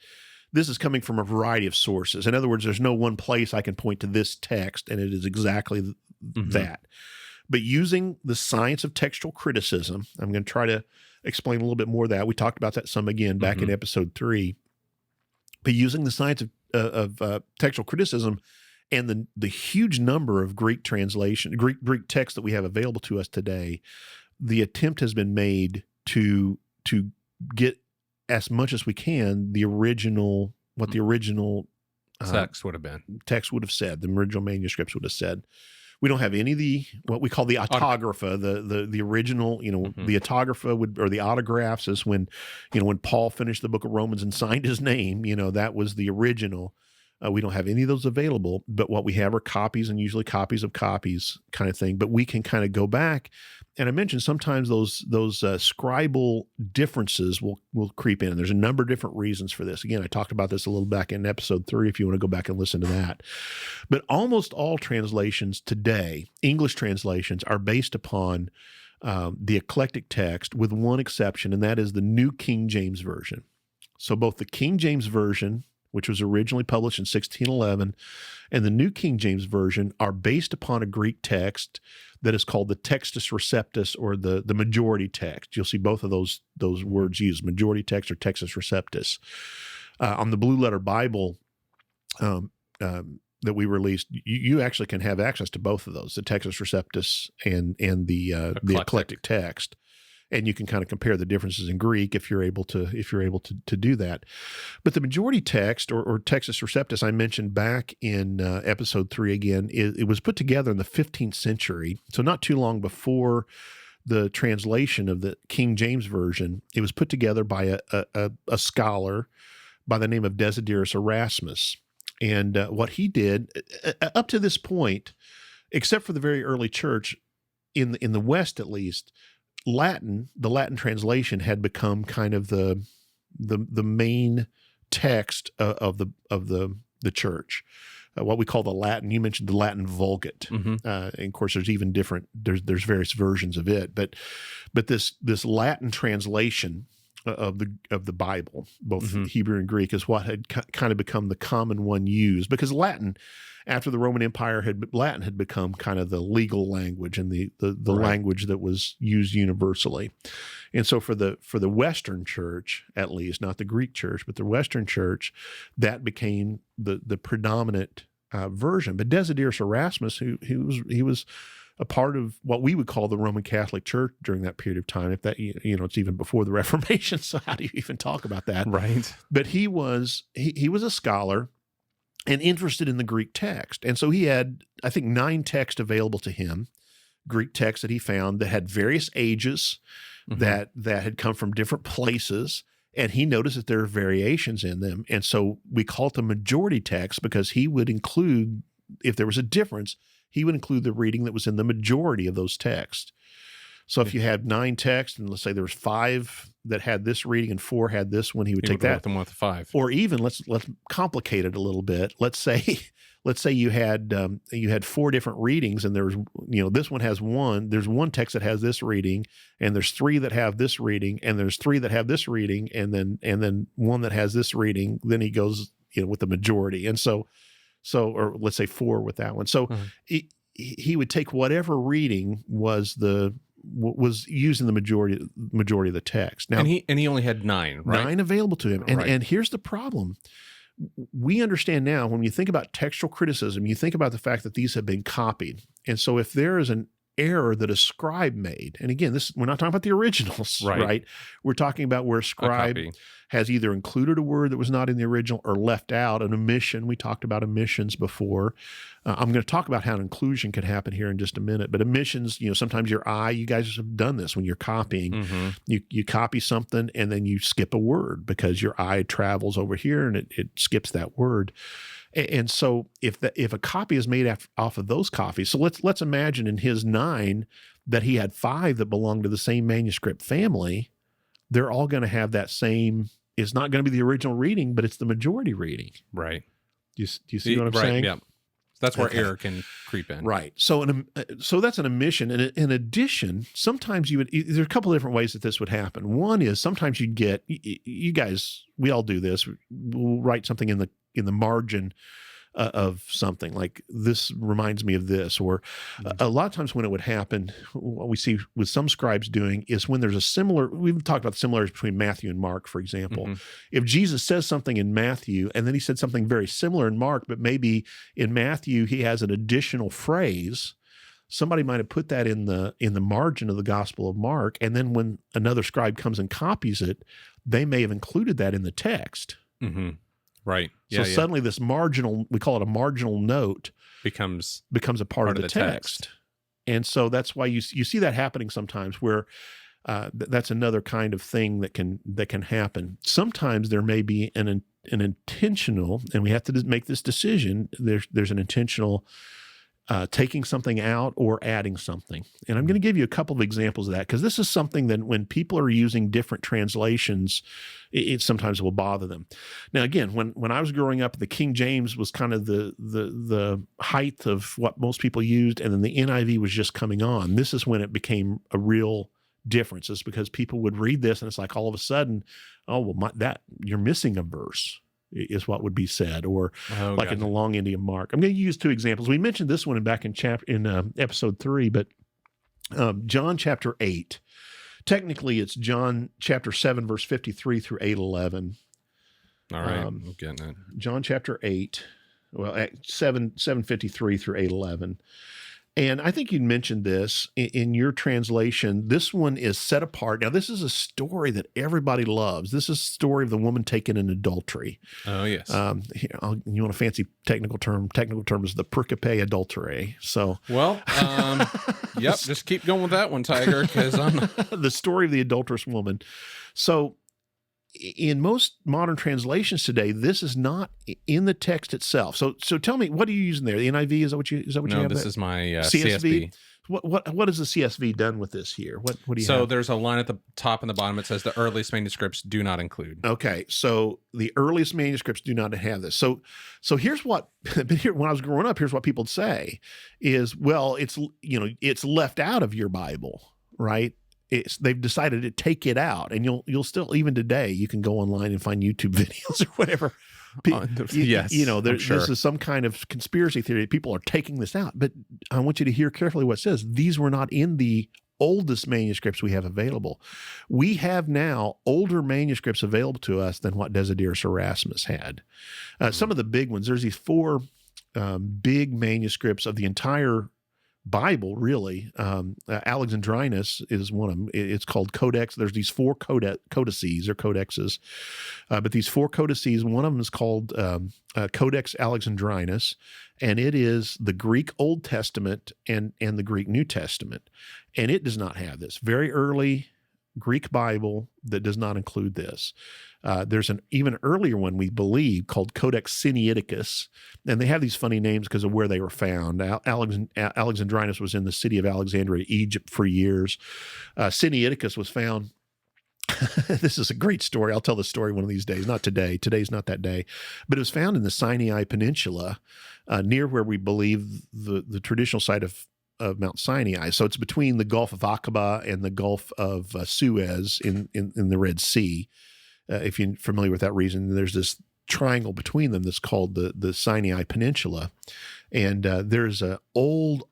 this is coming from a variety of sources. In other words, there's no one place I can point to this text and it is exactly that. But using the science of textual criticism, I'm going to try to explain a little bit more of that. We talked about that some again back in episode 3. But using the science of textual criticism and the huge number of Greek texts that we have available to us today, the attempt has been made to get as much as we can the original text would have said, the original manuscripts would have said, We don't have any of the what we call the autographa, the original. The autographa or the autographs is when Paul finished the book of Romans and signed his name. That was the original. We don't have any of those available, but what we have are copies, and usually copies of copies kind of thing. But we can kind of go back, and I mentioned sometimes those scribal differences will creep in. And there's a number of different reasons for this. Again, I talked about this a little back in episode 3 if you want to go back and listen to that. But almost all translations today, English translations, are based upon the eclectic text, with one exception, and that is the New King James Version. So both the King James Version, which was originally published in 1611, and the New King James Version are based upon a Greek text that is called the Textus Receptus, or the majority text. You'll see both of those words used, majority text or Textus Receptus. On the Blue Letter Bible that we released, you actually can have access to both of those, the Textus Receptus and the eclectic text. And you can kind of compare the differences in Greek if you're able to do that. But the majority text or Textus Receptus I mentioned back in episode 3 again, it was put together in the 15th century, so not too long before the translation of the King James Version. It was put together by a scholar by the name of Desiderius Erasmus. And what he did up to this point, except for the very early church in the West at least, the Latin translation had become kind of the main text of the church. What we call the Latin. You mentioned the Latin Vulgate, and of course there's even different. There's various versions of it, but this Latin translation of the Bible, both Hebrew and Greek, is what had kind of become the common one used, because Latin, after the Roman Empire, Latin had become kind of the legal language and the right. language that was used universally. And so for the Western church, at least, not the Greek church, but the Western church, that became the predominant version. But Desiderius Erasmus, he was a part of what we would call the Roman Catholic Church during that period of time. If that, it's even before the Reformation, so how do you even talk about that? Right. But he was a scholar and interested in the Greek text. And so he had, I think, 9 texts available to him, Greek texts that he found that had various ages, that had come from different places. And he noticed that there are variations in them. And so we call it the majority text, because he would include, if there was a difference, he would include the reading that was in the majority of those texts. So if you had 9 texts, and let's say there was 5 that had this reading and 4 had this one, he would take that. Them with 5. Or even let's complicate it a little bit. Let's say you had 4 different readings, and there's this one has one. There's one text that has this reading, and there's 3 that have this reading, and there's 3 that have this reading, and then one that has this reading. Then he goes with the majority, and so or let's say 4 with that one. So he would take whatever reading was used in the majority of the text. Now, and he only had 9, right? 9 available to him. And right. and here's the problem. We understand now, when you think about textual criticism, you think about the fact that these have been copied. And so if there is an error that a scribe made, and again, we're not talking about the originals, right? We're talking about where a scribe has either included a word that was not in the original or left out an omission. We talked about omissions before. I'm going to talk about how an inclusion can happen here in just a minute. But omissions, sometimes you guys have done this when you're copying. You copy something and then you skip a word because your eye travels over here and it skips that word. And so if a copy is made off of those copies, so let's imagine in his 9 that he had 5 that belonged to the same manuscript family. They're all going to have that same. It's not going to be the original reading, but it's the majority reading. Right. Do you see what I'm saying? Yeah. That's where error can creep in. Right. So so that's an omission. And in addition, sometimes there's a couple of different ways that this would happen. One is sometimes you'd get, you guys, we all do this. We'll write something in the margin of something like, this reminds me of this, or a lot of times when it would happen, what we see with some scribes doing is when there's a similar, we've talked about the similarities between Matthew and Mark, for example. If Jesus says something in Matthew and then he said something very similar in Mark, but maybe in Matthew he has an additional phrase, somebody might have put that in the margin of the Gospel of Mark, and then when another scribe comes and copies it, they may have included that in the text. Right. So Yeah. suddenly this marginal, we call it a marginal note, becomes a part of the text. And so that's why you see that happening sometimes where that's another kind of thing that can happen. Sometimes there may be an intentional, and we have to make this decision. There's an intentional taking something out or adding something. And I'm going to give you a couple of examples of that because this is something that when people are using different translations, it sometimes will bother them. Now, again, when I was growing up, the King James was kind of the height of what most people used, and then the NIV was just coming on. This is when it became a real difference. It's because people would read this and it's like all of a sudden, oh, well, you're missing a verse. Is what would be said, or like in the Long Indian Mark. I'm going to use two examples. We mentioned this one back in episode 3, but John chapter 8. Technically, it's John chapter 7, verse 53 through 8:11. All right, I'm getting it. John chapter 8, 7:53 through 8:11. And I think you mentioned this in your translation. This one is set apart. Now, this is a story that everybody loves. This is a story of the woman taken in adultery. Oh, yes. You want a fancy technical term? Technical term is the pericope adulterae. So, well, yep. Just keep going with that one, Tiger, because I'm the story of the adulterous woman. So, in most modern translations today, this is not in the text itself. So tell me, what are you using there? The NIV, is that what you have? No, this is my CSV. What has the CSV done with this here? What do you have? So there's a line at the top and the bottom. It says the earliest manuscripts do not include. Okay, so the earliest manuscripts do not have this. So here's what, when I was growing up, here's what people would say is, well, it's left out of your Bible, right? They've decided to take it out, and you'll still, even today, you can go online and find YouTube videos or whatever. Yes, sure. This is some kind of conspiracy theory. People are taking this out, but I want you to hear carefully what it says. These were not in the oldest manuscripts we have available. We have now older manuscripts available to us than what Desiderius Erasmus had. Some of the big ones, there's these 4 big manuscripts of the entire Bible, really. Alexandrinus is one of them. It's called Codex. There's these 4 codices or codexes, but these 4 codices, one of them is called Codex Alexandrinus, and it is the Greek Old Testament and the Greek New Testament, and it does not have this. Very early Greek Bible that does not include this. There's an even earlier one, we believe, called Codex Sinaiticus, and they have these funny names because of where they were found. Alexandrinus was in the city of Alexandria, Egypt, for years. Sinaiticus was found. This is a great story. I'll tell the story one of these days. Not today. Today's not that day. But it was found in the Sinai Peninsula, near where we believe the traditional site of Mount Sinai. So it's between the Gulf of Aqaba and the Gulf of Suez in the Red Sea. If you're familiar with that region, there's this triangle between them that's called the Sinai Peninsula. And there's an old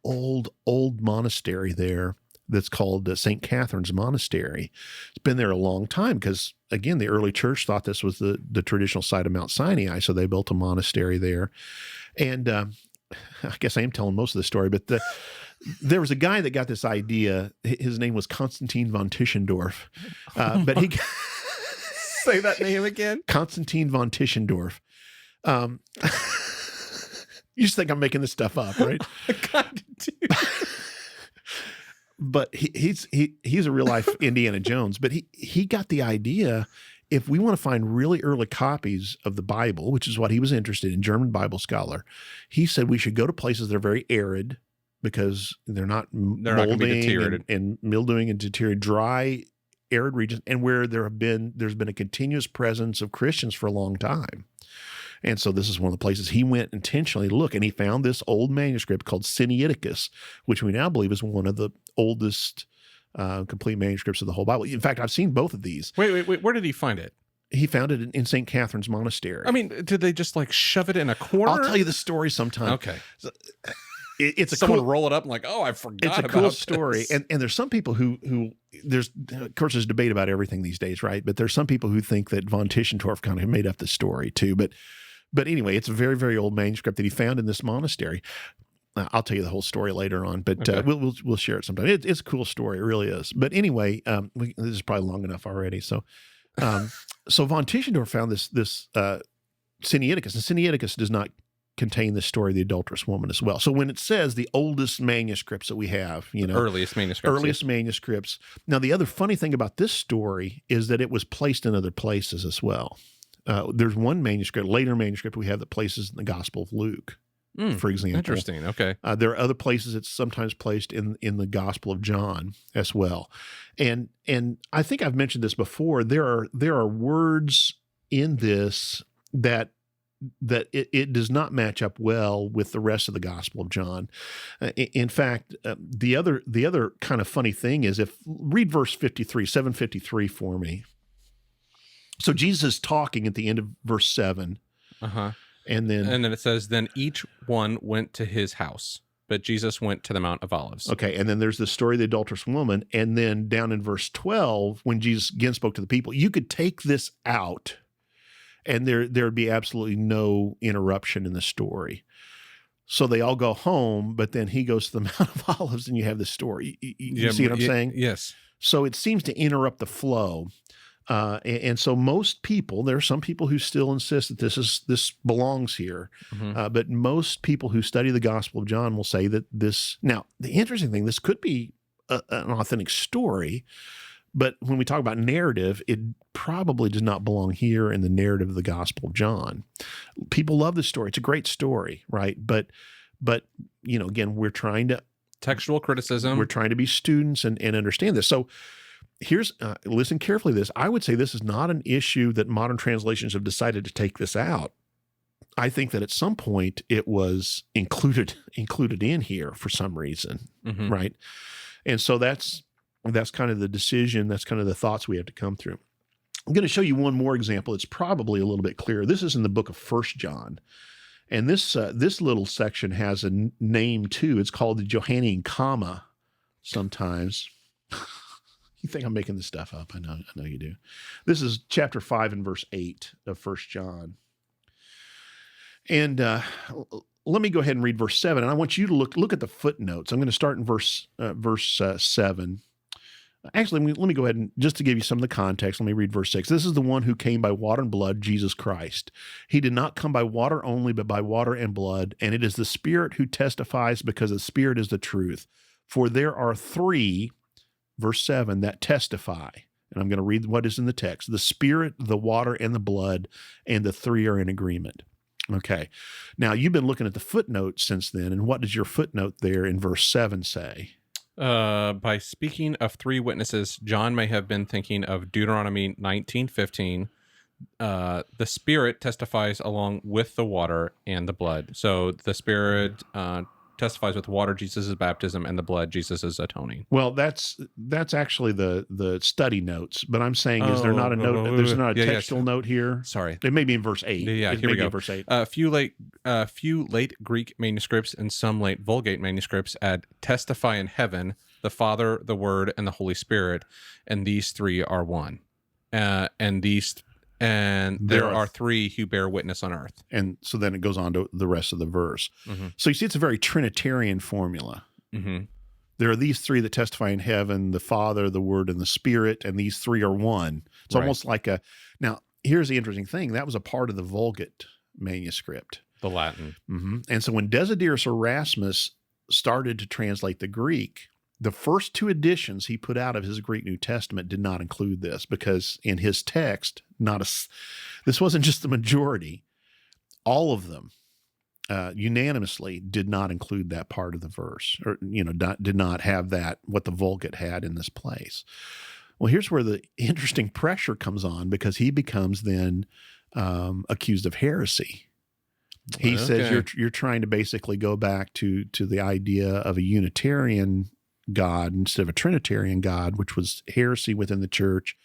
monastery there that's called St. Catherine's Monastery. It's been there a long time because, again, the early church thought this was the traditional site of Mount Sinai, so they built a monastery there. And I guess I am telling most of the story, but there was a guy that got this idea. His name was Konstantin von Tischendorf, but he... Say that name again. Konstantin von Tischendorf. You just think I'm making this stuff up, right? God, dude. But he's a real life Indiana Jones. But he got the idea, if we want to find really early copies of the Bible, which is what he was interested in, German Bible scholar, he said we should go to places that are very arid because they're not molding and mildewing and deteriorating, dry, arid regions, and where there's been a continuous presence of Christians for a long time. And so this is one of the places he went intentionally to look, and he found this old manuscript called Sinaiticus, which we now believe is one of the oldest complete manuscripts of the whole Bible. In fact, I've seen both of these. Wait, where did he find it? He found it in St. Catherine's Monastery. I mean, did they just like shove it in a corner? I'll tell you the story sometime. Okay. So, it's a someone cool, roll it up and like, oh, I forgot about it's a cool this story. And there's some people who there's, of course, there's debate about everything these days, right? But there's some people who think that von Tischendorf kind of made up the story too. But anyway, it's a very, very old manuscript that he found in this monastery. I'll tell you the whole story later on, but okay. We'll share it sometime. It's a cool story, it really is. But anyway, this is probably long enough already. So von Tischendorf found this Sinaiticus, and Sinaiticus does not contain the story of the adulterous woman as well. So when it says the oldest manuscripts that we have, Earliest manuscripts. Now, the other funny thing about this story is that it was placed in other places as well. There's one manuscript, later manuscript we have that places in the Gospel of Luke, for example. Interesting. Okay. There are other places it's sometimes placed in the Gospel of John as well. And I think I've mentioned this before. There are words in this that it does not match up well with the rest of the Gospel of John. In fact, the other kind of funny thing is, read verse 53, 753 for me. So Jesus is talking at the end of verse 7. Uh-huh. And then it says, then each one went to his house, but Jesus went to the Mount of Olives. Okay, and then there's the story of the adulterous woman, and then down in verse 12, when Jesus again spoke to the people, you could take this out, and there would be absolutely no interruption in the story. So they all go home, but then he goes to the Mount of Olives, and you have the story. You see what I'm saying? Yes. So it seems to interrupt the flow. And so most people, there are some people who still insist that this belongs here. Mm-hmm. But most people who study the Gospel of John will say that this. Now, the interesting thing, this could be an authentic story, but when we talk about narrative, it probably does not belong here in the narrative of the Gospel of John. People love this story. It's a great story, right? But again, we're trying to textual criticism. We're trying to be students and understand this. So here's listen carefully to this. I would say this is not an issue that modern translations have decided to take this out. I think that at some point it was included in here for some reason, mm-hmm. right? And so that's kind of the decision. That's kind of the thoughts we have to come through. I'm going to show you one more example. It's probably a little bit clearer. This is in the book of 1 John. And this little section has a name too. It's called the Johannine comma sometimes. You think I'm making this stuff up. I know you do. This is chapter 5 and verse 8 of 1 John. And let me go ahead and read verse 7. And I want you to look at the footnotes. I'm going to start in verse 7. Actually, let me go ahead and just to give you some of the context, let me read verse 6. This is the one who came by water and blood, Jesus Christ. He did not come by water only, but by water and blood. And it is the Spirit who testifies, because the Spirit is the truth. For there are three, verse 7, that testify. And I'm going to read what is in the text. The Spirit, the water, and the blood, and the three are in agreement. Okay. Now, you've been looking at the footnote since then, and what does your footnote there in verse 7 say? By speaking of three witnesses, John may have been thinking of Deuteronomy 19:15. The Spirit testifies along with the water and the blood. So the Spirit testifies with water, Jesus' baptism, and the blood, Jesus' atoning. Well, that's actually the study notes, but I'm saying is there not a note? There's not a textual note here. Sorry, it may be in verse 8. Yeah, here we go. Verse 8. A few late Greek manuscripts and some late Vulgate manuscripts add "testify in heaven, the Father, the Word, and the Holy Spirit, and these three are one." And there are three who bear witness on earth. And so then it goes on to the rest of the verse. Mm-hmm. So you see, it's a very Trinitarian formula. Mm-hmm. There are these three that testify in heaven, the Father, the Word, and the Spirit, and these three are one. It's almost like now, here's the interesting thing. That was a part of the Vulgate manuscript. The Latin. Mm-hmm. And so when Desiderius Erasmus started to translate the Greek, the first two editions he put out of his Greek New Testament did not include this, because in his text, this wasn't just the majority. All of them unanimously did not include that part of the verse, or did not have that, what the Vulgate had in this place. Well, here's where the interesting pressure comes on, because he becomes then accused of heresy. He says you're trying to basically go back to the idea of a Unitarian God instead of a Trinitarian God, which was heresy within the church.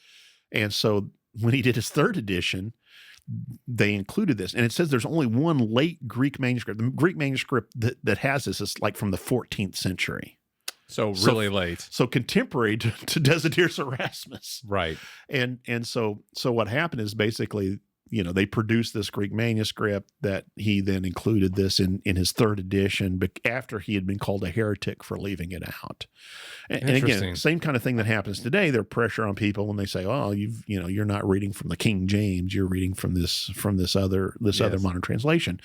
And so when he did his third edition, they included this. And it says there's only one late Greek manuscript. The Greek manuscript that has this is like from the 14th century. So really late. So contemporary to Desiderius Erasmus. Right. And so what happened is basically they produced this Greek manuscript that he then included this in his third edition, but after he had been called a heretic for leaving it out. And again, same kind of thing that happens today. There's pressure on people when they say, "Oh, you're not reading from the King James, you're reading from this other modern translation."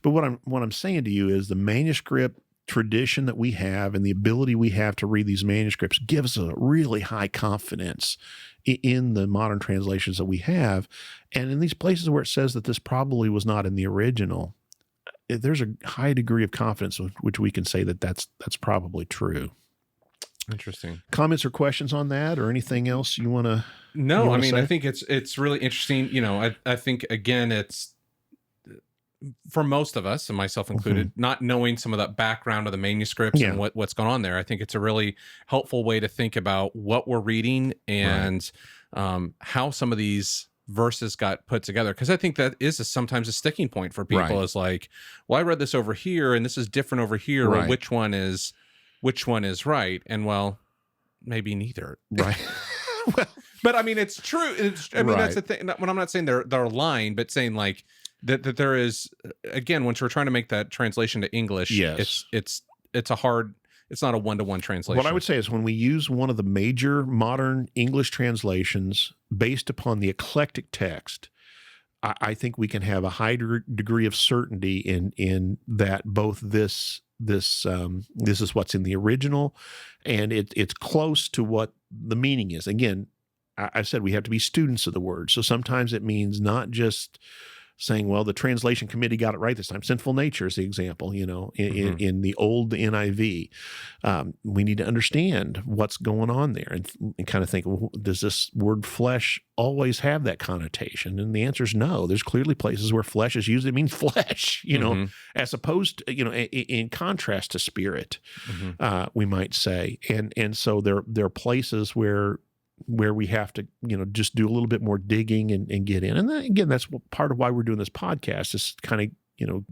But what I'm saying to you is the manuscript tradition that we have and the ability we have to read these manuscripts gives us a really high confidence in the modern translations that we have. And in these places where it says that this probably was not in the original, there's a high degree of confidence with which we can say that that's probably true. Interesting. Comments or questions on that, or anything else you want to? No, I mean, say? I think it's really interesting. I think again, it's for most of us, and myself included, not knowing some of that background of the manuscripts and what's going on there. I think it's a really helpful way to think about what we're reading and how some of these verses got put together. Because I think that is sometimes a sticking point for people is like, well, I read this over here and this is different over here. Well, which one is right? And well, maybe neither. Right. But I mean, it's true. I mean, that's the thing. When I'm not saying they're lying, but saying like, that there is, again, once we're trying to make that translation to English, it's not a one-to-one translation. What I would say is when we use one of the major modern English translations based upon the eclectic text, I think we can have a high degree of certainty in that both this is what's in the original, and it's close to what the meaning is. Again, I said we have to be students of the word, so sometimes it means not just saying, well, the translation committee got it right this time. Sinful nature is the example, in the old NIV. We need to understand what's going on there and kind of think, well, does this word flesh always have that connotation? And the answer is no. There's clearly places where flesh is used. It means flesh, as opposed to, in contrast to spirit, we might say. And so there are places where we have to, just do a little bit more digging and get in. And then, again, that's part of why we're doing this podcast, is kind of,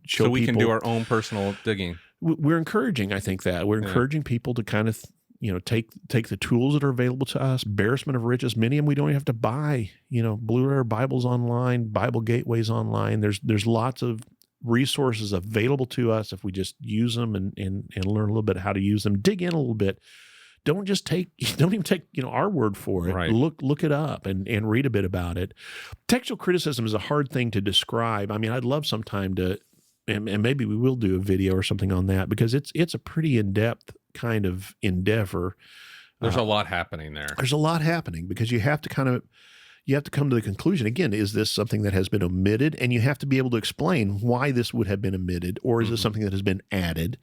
show so we people, can do our own personal digging. We're encouraging, I think that we're encouraging people to kind of, take the tools that are available to us, Embarrassment of Riches. Many of them we don't even have to buy, Blue Letter Bibles online, Bible Gateways online. There's lots of resources available to us if we just use them and learn a little bit how to use them, dig in a little bit. Don't even take our word for it. Right. Look it up and read a bit about it. Textual criticism is a hard thing to describe. I mean, I'd love sometime to, and maybe we will do a video or something on that, because it's a pretty in-depth kind of endeavor. There's a lot happening there. There's a lot happening because you have to come to the conclusion, again, is this something that has been omitted? And you have to be able to explain why this would have been omitted, or is this something that has been added?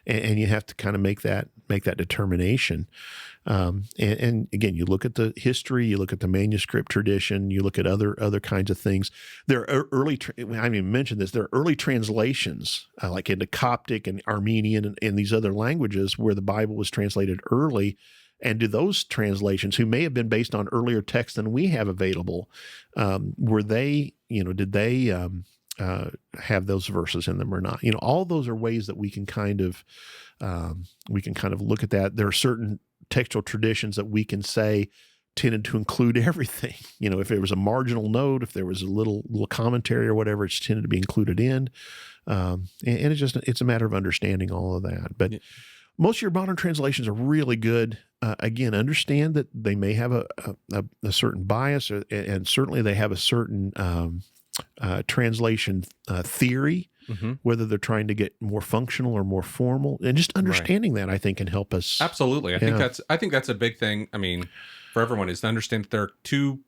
And you have to kind of make that determination. And again, you look at the history, you look at the manuscript tradition, you look at other kinds of things. There are early, I haven't even mentioned this, there are early translations, like into Coptic and Armenian and these other languages where the Bible was translated early. And do those translations, who may have been based on earlier texts than we have available, were they, did they have those verses in them or not? All those are ways that we can kind of look at that. There are certain textual traditions that we can say tended to include everything. If there was a marginal note, if there was a little commentary or whatever, it's tended to be included in. And it's a matter of understanding all of that. But most of your modern translations are really good. Again, understand that they may have a certain bias, and certainly they have a certain translation theory, whether they're trying to get more functional or more formal. And just understanding that, I think, can help us. Absolutely. I think that's a big thing. I mean, for everyone, is to understand that there are two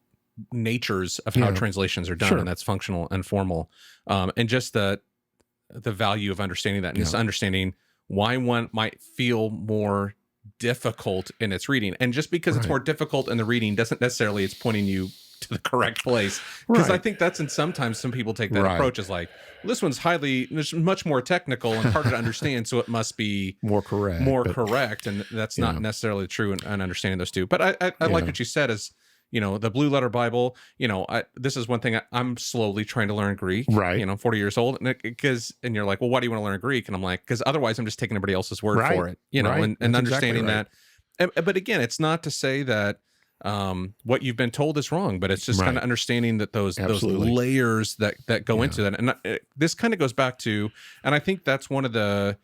natures of how translations are done, and that's functional and formal. And just the value of understanding that, and just understanding why one might feel more difficult in its reading. And just because it's more difficult in the reading doesn't necessarily it's pointing you to the correct place. Because I think that's, and sometimes some people take that approach as like, this one's much more technical and harder to understand, so it must be more correct. And that's not necessarily true in understanding those two. But I like what you said is, the Blue Letter Bible, this is one thing I'm slowly trying to learn Greek. Right. I'm 40 years old. And you're like, well, why do you want to learn Greek? And I'm like, because otherwise I'm just taking everybody else's word for it, and understanding exactly that. But again, it's not to say that what you've been told is wrong, but it's just Right. kind of understanding that those Absolutely. layers that go Yeah. into that. And this kind of goes back to, and I think that's one of the,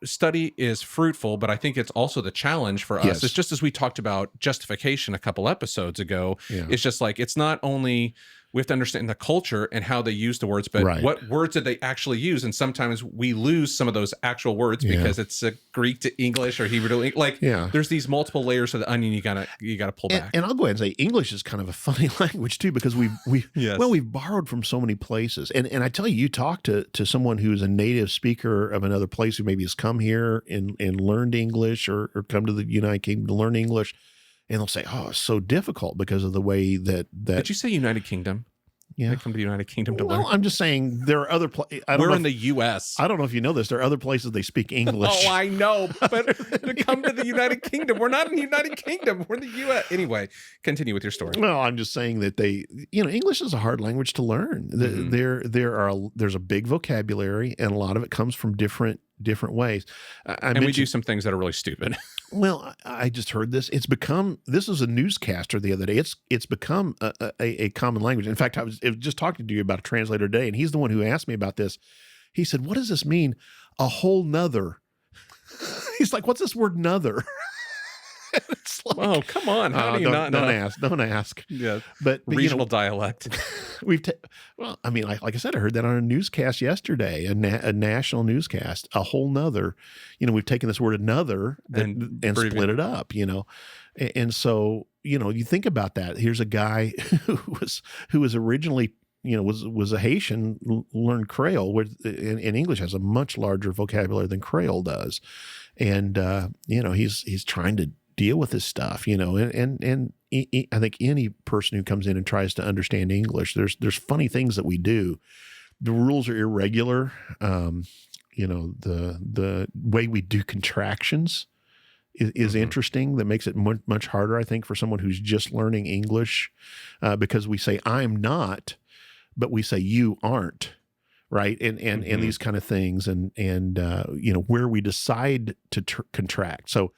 study is fruitful, but I think it's also the challenge for us. Yes. It's just as we talked about justification a couple episodes ago. Yeah. It's just like, it's not only we have to understand the culture and how they use the words, but Right. what words did they actually use? And sometimes we lose some of those actual words Yeah. because it's a Greek to English or Hebrew to English. Like, Yeah. there's these multiple layers of the onion you gotta pull back. And I'll go ahead and say English is kind of a funny language too, because we've Yes. we've borrowed from so many places. And I tell you, you talk to someone who is a native speaker of another place who maybe has come here and learned English or come to the United Kingdom to learn English, and they'll say, "Oh, it's so difficult because of the way that." Did you say United Kingdom? Yeah. They come to the United Kingdom to learn. Well, I'm just saying there are other places. We're in the U.S. I don't know if you know this. There are other places they speak English. Oh, I know, but to come to the United Kingdom, we're not in the United Kingdom. We're in the U.S. Anyway, continue with your story. Well, I'm just saying that English is a hard language to learn. Mhm. There's a big vocabulary, and a lot of it comes from different ways. And we do some things that are really stupid. Well, I just heard this. This was a newscaster the other day. It's become a common language. In fact, I was just talking to you about a translator today, and he's the one who asked me about this. He said, "What does this mean? A whole nother?" He's like, "What's this word nother?" It's like, Oh, come on. How do you not know? Don't ask. Yeah. But Regional dialect. well, I mean, like I said, I heard that on a newscast yesterday, a national newscast. A whole nother, we've taken this word "another" and split it up, and so you think about that. Here's a guy who was originally was a Haitian, learned Creole, which in English has a much larger vocabulary than Creole does, and he's trying to deal with this stuff, and I think any person who comes in and tries to understand English, there's funny things that we do. The rules are irregular. The way we do contractions is Mhm. interesting. That makes it much harder, I think, for someone who's just learning English, because we say "I'm not," but we say "you aren't." Right. And Mhm. these kind of things and where we decide to contract. So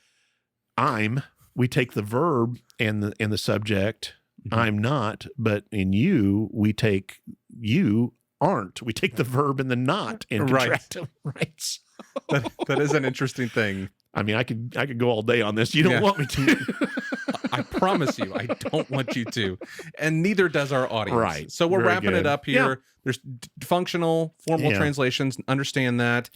we take the verb and the subject, Mhm. "I'm not," but in "you," we take "you aren't." We take the verb and the "not" and Right. contract them. Right. So, That is an interesting thing. I mean, I could go all day on this. You don't Yeah. want me to. I promise you, I don't want you to. And neither does our audience. Right. So we're Very wrapping it good. up here. Yeah. There's functional, formal Yeah. translations. Understand that.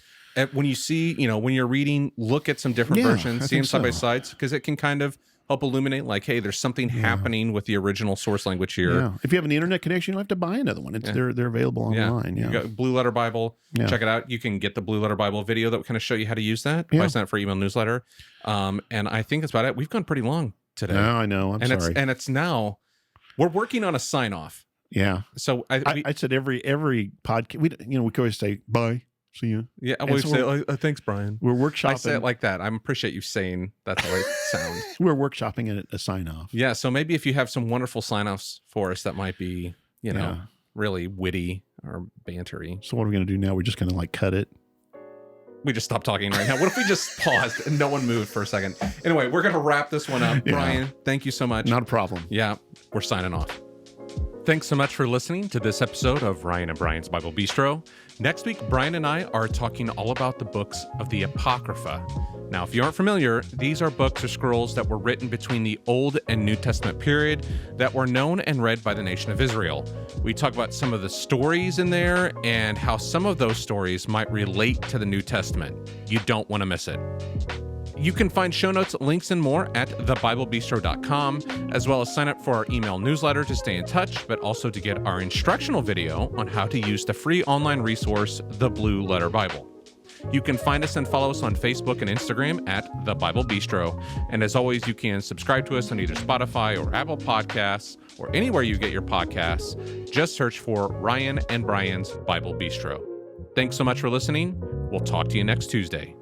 When you see, when you're reading, look at some different Yeah, versions, I see them think side by so. side, because it can kind of help illuminate, like, hey, there's something Yeah. happening with the original source language here. Yeah. If you have an internet connection, you don't have to buy another one. Yeah. They're available online. You Yeah. got Blue Letter Bible. Yeah. Check it out. You can get the Blue Letter Bible video that will kind of show you how to use that Yeah. by signing up for email newsletter. And I think that's about it. We've gone pretty long today. No, I know. I'm sorry. It's now we're working on a sign off. Yeah. So I said every podcast, we could always say bye, see you. yeah, I and always so say we're- thanks, Brian. We're I say workshopping. it like that. I appreciate you saying that's how I sound. We're workshopping a sign off. Yeah, so maybe if you have some wonderful sign offs for us that might be, Yeah. really witty or bantery. So what are we going to do now? We're just going to cut it. We just stopped talking right now. What if we just paused and no one moved for a second? Anyway, we're going to wrap this one up. Yeah. Brian, thank you so much. Not a problem. Yeah, we're signing off. Thanks so much for listening to this episode of Ryan and Brian's Bible Bistro. Next week, Brian and I are talking all about the books of the Apocrypha. Now, if you aren't familiar, these are books or scrolls that were written between the Old and New Testament period that were known and read by the nation of Israel. We talk about some of the stories in there and how some of those stories might relate to the New Testament. You don't want to miss it. You can find show notes, links, and more at thebiblebistro.com, as well as sign up for our email newsletter to stay in touch, but also to get our instructional video on how to use the free online resource, The Blue Letter Bible. You can find us and follow us on Facebook and Instagram at The Bible Bistro. And as always, you can subscribe to us on either Spotify or Apple Podcasts or anywhere you get your podcasts. Just search for Ryan and Brian's Bible Bistro. Thanks so much for listening. We'll talk to you next Tuesday.